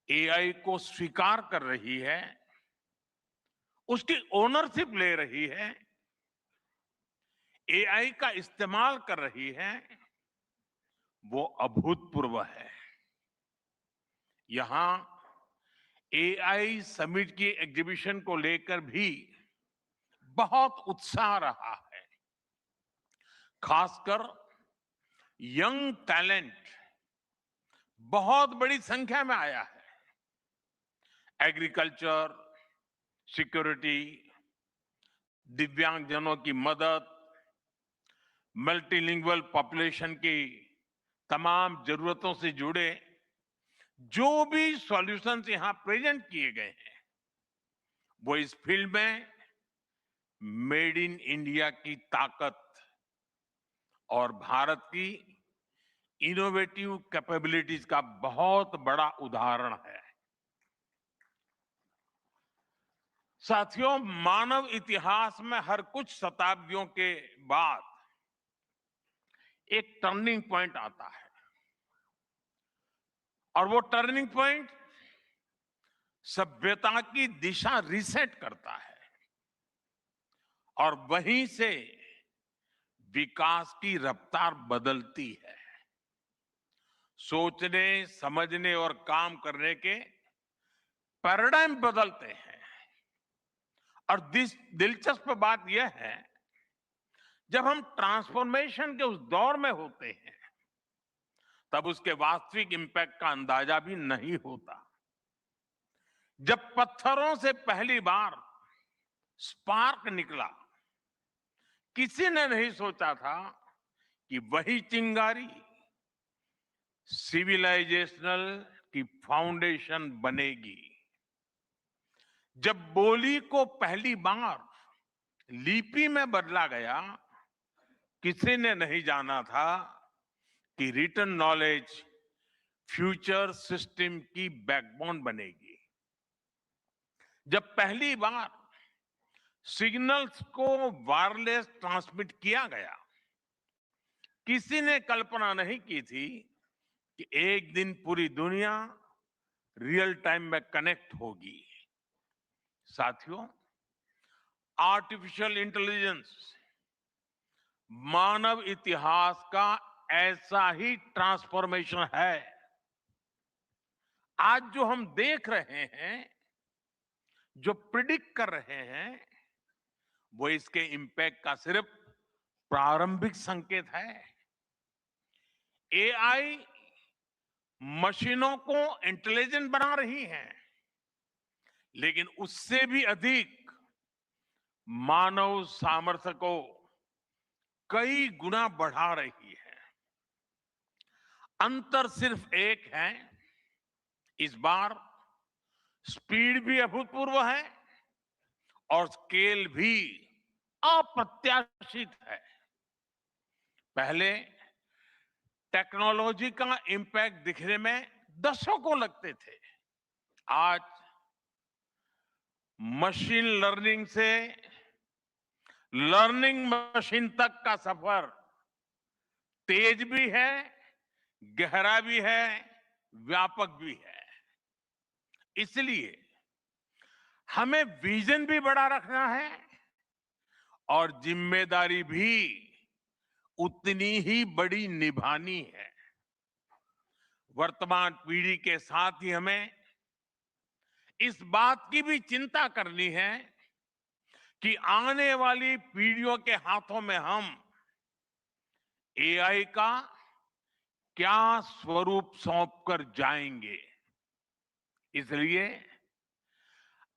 एआई को स्वीकार कर रही है, उसकी ओनरशिप ले रही है, एआई का इस्तेमाल कर रही है, वो अभूतपूर्व है। यहां एआई समिट की एग्जीबिशन को लेकर भी बहुत उत्साह रहा है। खासकर यंग टैलेंट बहुत बड़ी संख्या में आया है। एग्रीकल्चर, सिक्योरिटी, दिव्यांगजनों की मदद, मल्टीलिंगुअल पॉपुलेशन की तमाम जरूरतों से जुड़े जो भी सॉल्यूशंस यहां प्रेजेंट किए गए हैं, वो इस फील्ड में मेड इन इंडिया की ताकत और भारत की इनोवेटिव कैपेबिलिटीज का बहुत बड़ा उदाहरण है। साथियों, मानव इतिहास में हर कुछ शताब्दियों के बाद एक टर्निंग पॉइंट आता है, और वो टर्निंग पॉइंट सभ्यता की दिशा रीसेट करता है और वहीं से विकास की रफ्तार बदलती है। सोचने, समझने और काम करने के पैराडाइम बदलते हैं। और दिलचस्प बात यह है, जब हम ट्रांसफॉर्मेशन के उस दौर में होते हैं, तब उसके वास्तविक इंपैक्ट का अंदाजा भी नहीं होता। जब पत्थरों से पहली बार स्पार्क निकला, किसी ने नहीं सोचा था कि वही चिंगारी सिविलाइजेशनल की फाउंडेशन बनेगी। जब बोली को पहली बार लिपि में बदला गया, किसी ने नहीं जाना था कि रिटन नॉलेज फ्यूचर सिस्टम की बैकबोन बनेगी। जब पहली बार सिग्नल्स को वायरलेस ट्रांसमिट किया गया, किसी ने कल्पना नहीं की थी कि एक दिन पूरी दुनिया रियल टाइम में कनेक्ट होगी। साथियों, आर्टिफिशियल इंटेलिजेंस मानव इतिहास का ऐसा ही ट्रांसफॉर्मेशन है। आज जो हम देख रहे हैं, जो प्रिडिक्ट कर रहे हैं, वो इसके इंपैक्ट का सिर्फ प्रारंभिक संकेत है। एआई मशीनों को इंटेलिजेंट बना रही है, लेकिन उससे भी अधिक मानव सामर्थ्य को कई गुना बढ़ा रही है। अंतर सिर्फ एक है, इस बार स्पीड भी अभूतपूर्व है और स्केल भी अप्रत्याशित है। पहले टेक्नोलॉजी का इंपैक्ट दिखने में दशकों लगते थे। आज मशीन लर्निंग से लर्निंग मशीन तक का सफर तेज भी है, गहरा भी है, व्यापक भी है। इसलिए हमें विजन भी बड़ा रखना है और जिम्मेदारी भी उतनी ही बड़ी निभानी है। वर्तमान पीढ़ी के साथ ही हमें इस बात की भी चिंता करनी है कि आने वाली पीढ़ियों के हाथों में हम एआई का क्या स्वरूप सौंप कर जाएंगे। इसलिए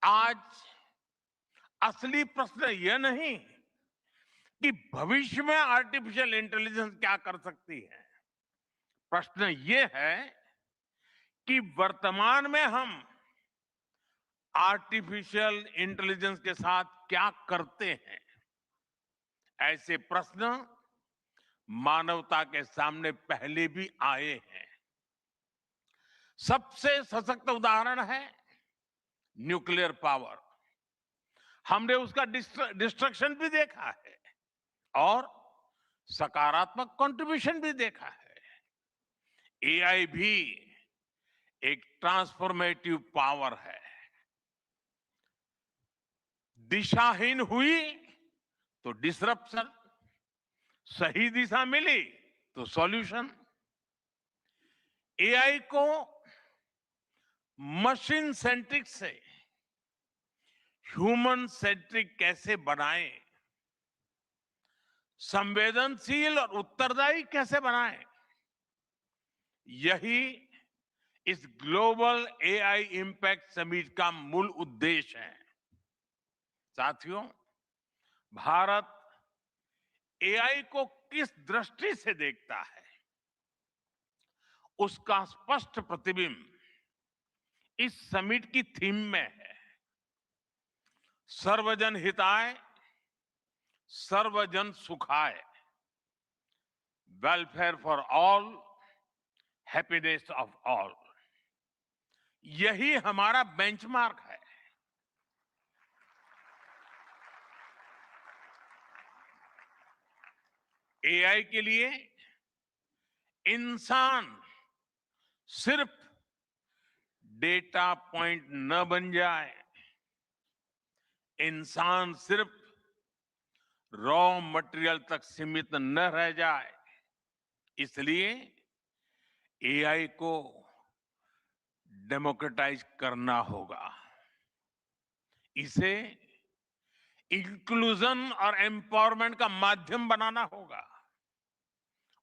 आज असली प्रश्न यह नहीं कि भविष्य में आर्टिफिशियल इंटेलिजेंस क्या कर सकती है। प्रश्न ये है कि वर्तमान में हम आर्टिफिशियल इंटेलिजेंस के साथ क्या करते हैं। ऐसे प्रश्न मानवता के सामने पहले भी आए हैं। सबसे सशक्त उदाहरण है न्यूक्लियर पावर। हमने उसका डिस्ट्रक्शन भी देखा है और सकारात्मक कंट्रीब्यूशन भी देखा है। एआई भी एक ट्रांसफॉर्मेटिव पावर है। दिशाहीन हुई तो डिसरप्शन, सही दिशा मिली तो सॉल्यूशन। एआई को मशीन सेंट्रिक से ह्यूमन सेंट्रिक कैसे बनाएं, संवेदनशील और उत्तरदायी कैसे बनाएं, यही इस ग्लोबल एआई इंपैक्ट समिट का मूल उद्देश्य है। साथियों, भारत एआई को किस दृष्टि से देखता है, उसका स्पष्ट प्रतिबिंब इस समिट की थीम में है। सर्वजन हिताय, सर्वजन सुखाय, welfare for all, happiness of all, यही हमारा बेंचमार्क है। एआई के लिए इंसान सिर्फ डेटा पॉइंट न बन जाए, इंसान सिर्फ रॉ मटेरियल तक सीमित न रह जाए, इसलिए एआई को डेमोक्रेटाइज करना होगा। इसे इंक्लूजन और एम्पावरमेंट का माध्यम बनाना होगा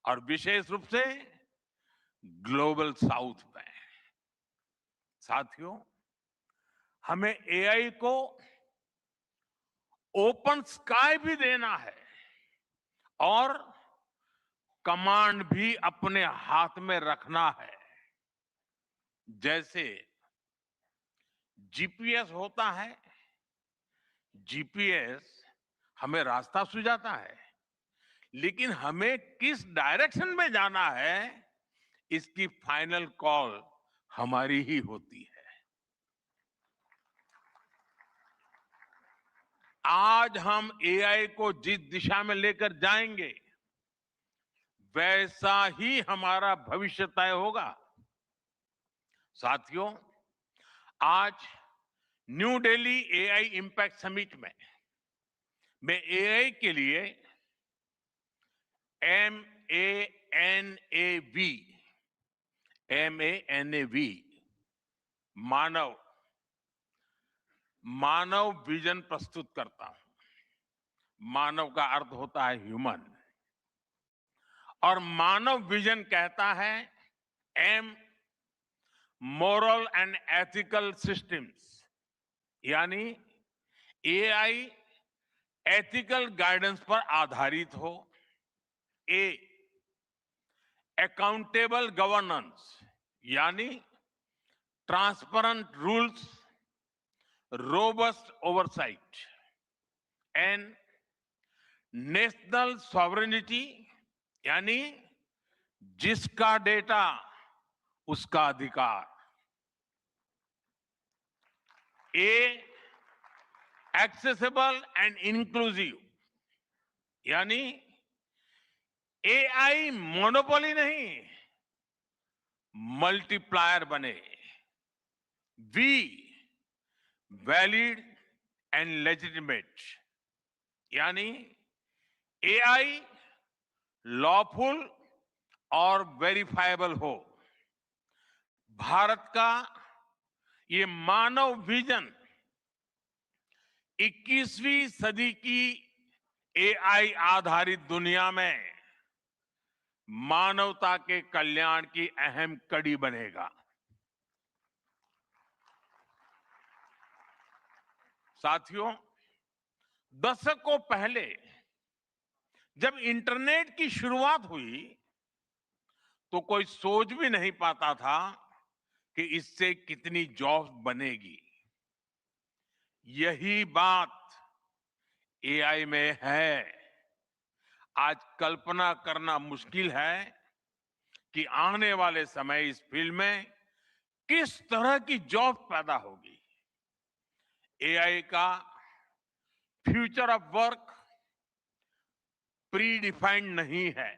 और विशेष रूप से ग्लोबल साउथ में। साथियों, हमें एआई को ओपन स्काई भी देना है और कमांड भी अपने हाथ में रखना है। जैसे जीपीएस होता है, जीपीएस हमें रास्ता सुझाता है, लेकिन हमें किस डायरेक्शन में जाना है, इसकी फाइनल कॉल हमारी ही होती है। आज हम एआई को जिस दिशा में लेकर जाएंगे, वैसा ही हमारा भविष्य तय होगा। साथियों, आज new Delhi AI impact summit में मैं एआई के लिए MANAV मानव विजन प्रस्तुत करता हूं। मानव का अर्थ होता है ह्यूमन, और मानव विजन कहता है M, moral and ethical systems, यानी एआई एथिकल गाइडेंस पर आधारित हो। A, अकाउंटेबल गवर्नेंस, यानी transparent rules, robust oversight. N, national sovereignty, यानी जिसका डेटा उसका अधिकार। A, एक्सेसिबल एंड इंक्लूसिव, यानी एआई मोनोपोली नहीं, मल्टीप्लायर बने। V, वैलिड एंड लेजिटिमेट, यानी एआई लॉफुल और वेरीफाइबल हो। भारत का ये मानव विजन 21वीं सदी की एआई आधारित दुनिया में मानवता के कल्याण की अहम कड़ी बनेगा। साथियों, दशकों पहले जब इंटरनेट की शुरुआत हुई तो कोई सोच भी नहीं पाता था कि इससे कितनी जॉब्स बनेगी। यही बात एआई में है। आज कल्पना करना मुश्किल है कि आने वाले समय इस फील्ड में किस तरह की जॉब पैदा होगी। एआई का future of work pre defined नहीं है।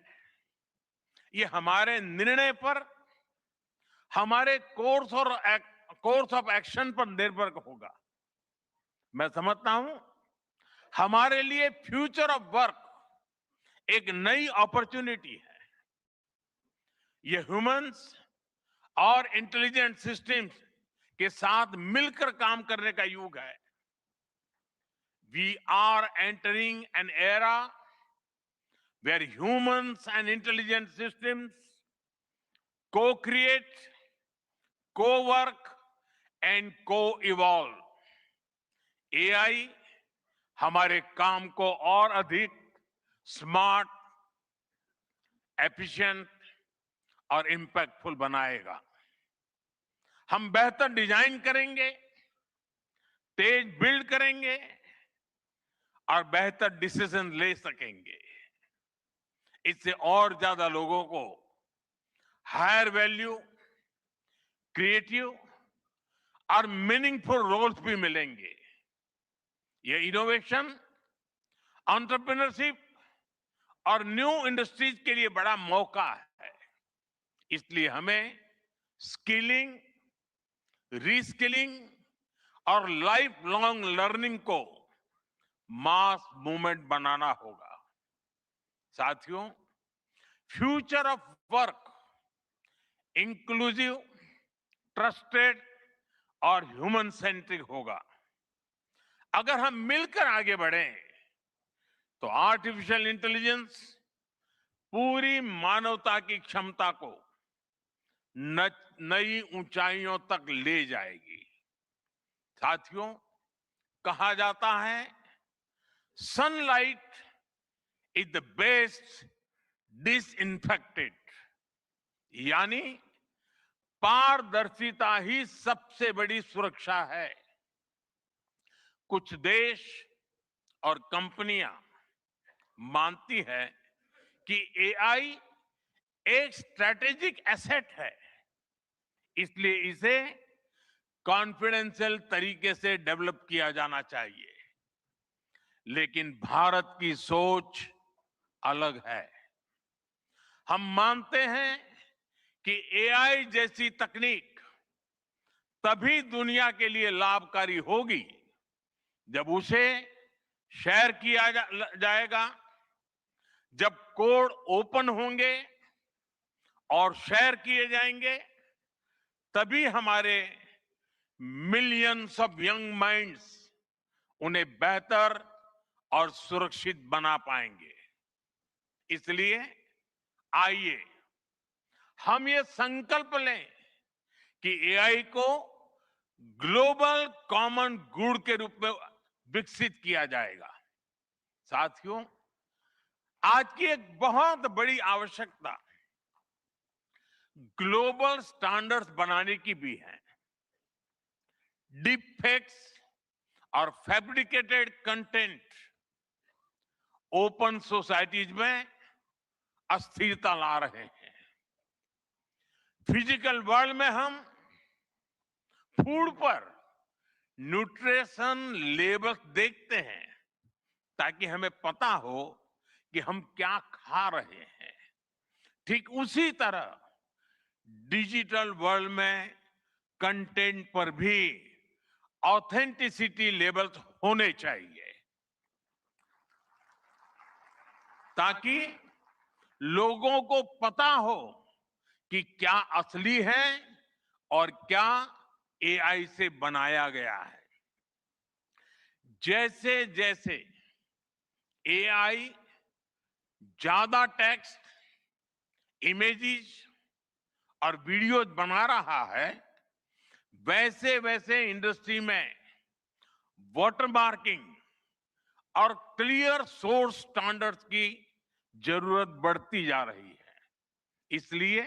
ये हमारे निर्णय पर, हमारे कोर्स ऑफ एक्शन पर निर्भर होगा। मैं समझता हूं हमारे लिए फ्यूचर ऑफ वर्क एक नई अपॉर्चुनिटी है। ये ह्यूमंस और इंटेलिजेंट सिस्टम्स के साथ मिलकर काम करने का युग है। We are entering an era where humans and intelligent systems co-create, co-work and co-evolve. AI हमारे काम को और अधिक स्मार्ट, एफिशिएंट और इंपैक्टफुल बनाएगा। हम बेहतर डिजाइन करेंगे, तेज बिल्ड करेंगे और बेहतर डिसीजन ले सकेंगे। इससे और ज्यादा लोगों को हायर वैल्यू, क्रिएटिव और मीनिंगफुल रोल्स भी मिलेंगे। ये इनोवेशन, एंटरप्रेन्योरशिप और न्यू इंडस्ट्रीज के लिए बड़ा मौका है। इसलिए हमें स्किलिंग, रीस्किलिंग और लाइफ लॉन्ग लर्निंग को मास मूवमेंट बनाना होगा। साथियों, future of work inclusive, trusted और ह्यूमन सेंट्रिक होगा। अगर हम मिलकर आगे बढ़ें तो आर्टिफिशियल इंटेलिजेंस पूरी मानवता की क्षमता को नई ऊंचाइयों तक ले जाएगी। साथियों, कहा जाता है sunlight is the best disinfected, यानी पारदर्शिता ही सबसे बड़ी सुरक्षा है। कुछ देश और कंपनियां मानती है कि एआई एक स्ट्रैटेजिक एसेट है, इसलिए इसे कॉन्फिडेंशियल तरीके से डेवलप किया जाना चाहिए। लेकिन भारत की सोच अलग है। हम मानते हैं कि एआई जैसी तकनीक तभी दुनिया के लिए लाभकारी होगी जब उसे शेयर किया जाएगा, जब कोड ओपन होंगे और शेयर किए जाएंगे, तभी हमारे मिलियंस ऑफ यंग माइंड्स उन्हें बेहतर और सुरक्षित बना पाएंगे। इसलिए आइए हम ये संकल्प लें कि एआई को ग्लोबल कॉमन गुड के रूप में विकसित किया जाएगा। साथियों, आज की एक बहुत बड़ी आवश्यकता ग्लोबल स्टैंडर्ड्स बनाने की भी है। डीप फेक्स और फैब्रिकेटेड कंटेंट ओपन सोसाइटीज में अस्थिरता ला रहे हैं। फिजिकल वर्ल्ड में हम फूड पर न्यूट्रिशन लेबल्स देखते हैं ताकि हमें पता हो कि हम क्या खा रहे हैं। ठीक उसी तरह डिजिटल वर्ल्ड में कंटेंट पर भी ऑथेंटिसिटी लेबल्स होने चाहिए ताकि लोगों को पता हो कि क्या असली है और क्या एआई से बनाया गया है। जैसे जैसे एआई ज्यादा टेक्स्ट, इमेजेस और वीडियोज बना रहा है, वैसे वैसे इंडस्ट्री में वाटरमार्किंग और क्लियर सोर्स स्टैंडर्ड्स की जरूरत बढ़ती जा रही है। इसलिए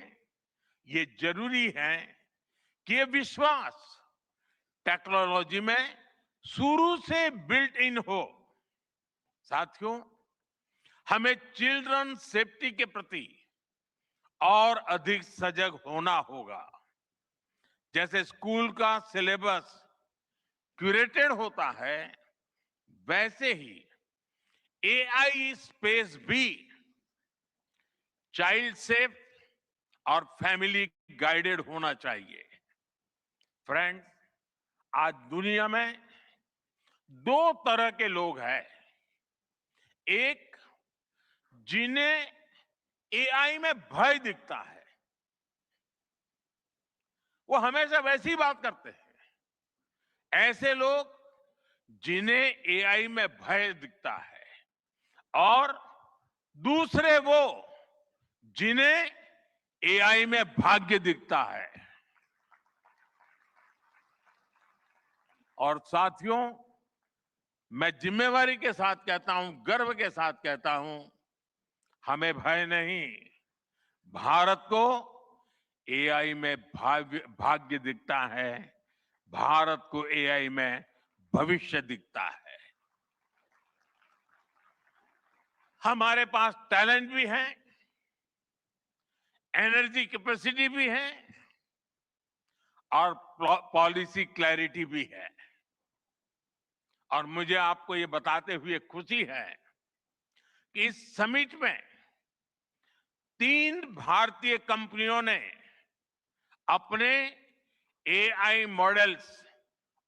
ये जरूरी है कि ये विश्वास टेक्नोलॉजी में शुरू से बिल्ट इन हो। साथियों, हमें चिल्ड्रन सेफ्टी के प्रति और अधिक सजग होना होगा। जैसे स्कूल का सिलेबस क्यूरेटेड होता है, वैसे ही एआई स्पेस भी चाइल्ड सेफ और फैमिली गाइडेड होना चाहिए। फ्रेंड्स, आज दुनिया में दो तरह के लोग हैं। एक, जिन्हें एआई में भय दिखता है, वो हमेशा वैसी बात करते हैं। ऐसे लोग जिन्हें एआई में भय दिखता है, और दूसरे वो जिन्हें एआई में भाग्य दिखता है। और साथियों, मैं जिम्मेवारी के साथ कहता हूं, गर्व के साथ कहता हूं, हमें भय नहीं, भारत को एआई में भाग्य दिखता है, भारत को एआई में भविष्य दिखता है। हमारे पास टैलेंट भी है, एनर्जी कैपेसिटी भी है, और पॉलिसी क्लैरिटी भी है। और मुझे आपको ये बताते हुए खुशी है कि इस समिट में 3 भारतीय कंपनियों ने अपने एआई मॉडल्स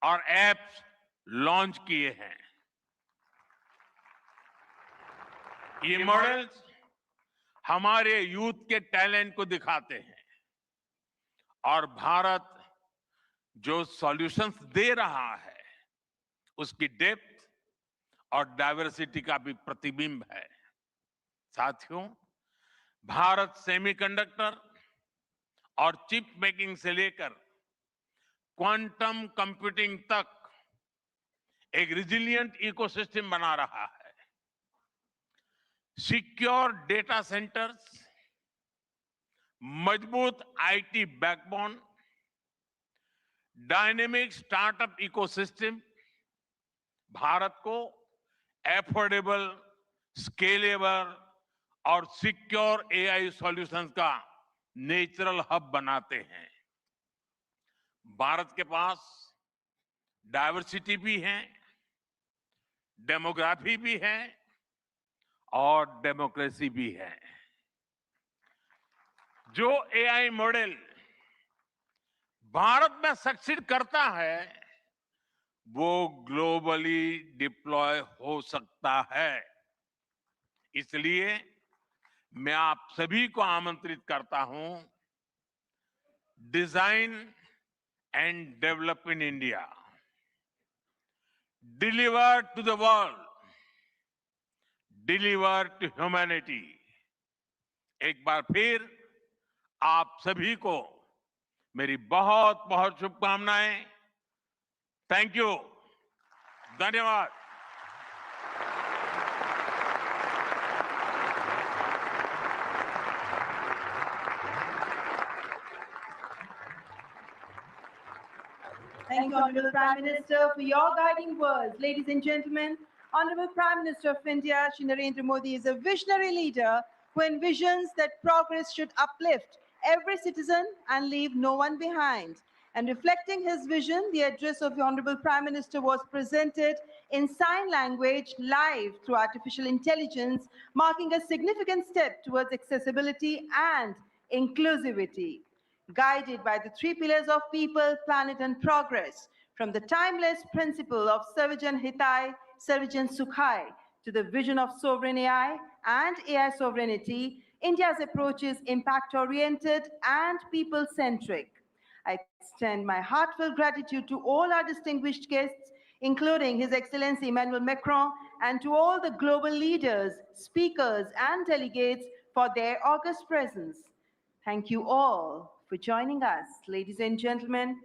और एप्स लॉन्च किए हैं। ये मॉडल्स हमारे यूथ के टैलेंट को दिखाते हैं, और भारत जो सॉल्यूशंस दे रहा है, उसकी डेप्थ और डाइवर्सिटी का भी प्रतिबिंब है। साथियों, भारत सेमीकंडक्टर और चिप मेकिंग से लेकर क्वांटम कंप्यूटिंग तक एक रिजिलियंट इकोसिस्टम बना रहा है। सिक्योर डेटा सेंटर्स, मजबूत IT backbone, dynamic startup ecosystem Bharat को एफोर्डेबल, स्केलेबल और सिक्योर एआई सॉल्यूशंस का नेचुरल हब बनाते हैं। भारत के पास डाइवर्सिटी भी है, डेमोग्राफी भी है, और डेमोक्रेसी भी है। जो एआई मॉडल भारत में सक्सीड करता है, वो ग्लोबली डिप्लॉय हो सकता है। इसलिए मैं आप सभी को आमंत्रित करता हूं, design and develop in India, deliver to the world, deliver to humanity. एक बार फिर आप सभी को मेरी बहुत बहुत शुभकामनाएं। थैंक यू, धन्यवाद। Thank you, Honorable Prime Minister, for your guiding words. Ladies and gentlemen, Honorable Prime Minister of India, Shri Narendra Modi, is a visionary leader who envisions that progress should uplift every citizen and leave no one behind. And reflecting his vision, the address of the Honorable Prime Minister was presented in sign language live through artificial intelligence, marking a significant step towards accessibility and inclusivity. Guided by the 3 pillars of people, planet, and progress, from the timeless principle of Sarvajan Hitai, Sarvajan Sukhai, to the vision of sovereign AI and AI sovereignty, India's approach is impact-oriented and people-centric. I extend my heartfelt gratitude to all our distinguished guests, including His Excellency Emmanuel Macron, and to all the global leaders, speakers, and delegates for their august presence. Thank you all for joining us. Ladies and gentlemen,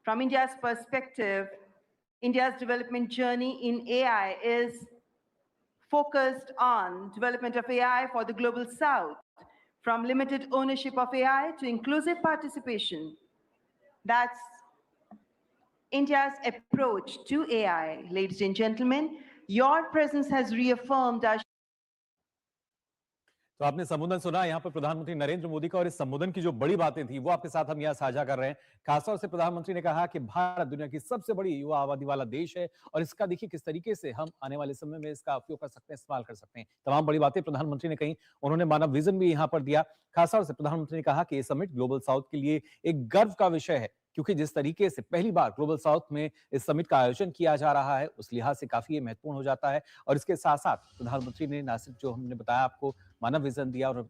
from India's perspective, India's development journey in AI is focused on development of AI for the global south, from limited ownership of AI to inclusive participation. That's India's approach to AI. Ladies and gentlemen, your presence has reaffirmed our तो आपने संबोधन सुना यहाँ पर प्रधानमंत्री नरेंद्र मोदी का, और इस संबोधन की जो बड़ी बातें थी वो आपके साथ हम यहाँ साझा कर रहे हैं। खासतौर से प्रधानमंत्री ने कहा कि भारत दुनिया की सबसे बड़ी युवा आबादी वाला देश है, और इसका देखिए किस तरीके से हम आने वाले समय में इसका उपयोग कर सकते हैं, इस्तेमाल कर सकते हैं। तमाम बड़ी बातें प्रधानमंत्री ने कही। उन्होंने मानव विजन भी यहाँ पर दिया। खासतौर से प्रधानमंत्री ने कहा कि ये समिट ग्लोबल साउथ के लिए एक गर्व का विषय है, क्योंकि जिस तरीके से पहली बार ग्लोबल साउथ में इस समिट का आयोजन किया जा रहा है, उस लिहाज से काफी ये महत्वपूर्ण हो जाता है। और इसके साथ साथ प्रधानमंत्री ने ना सिर्फ जो हमने बताया आपको मानव विजन दिया, और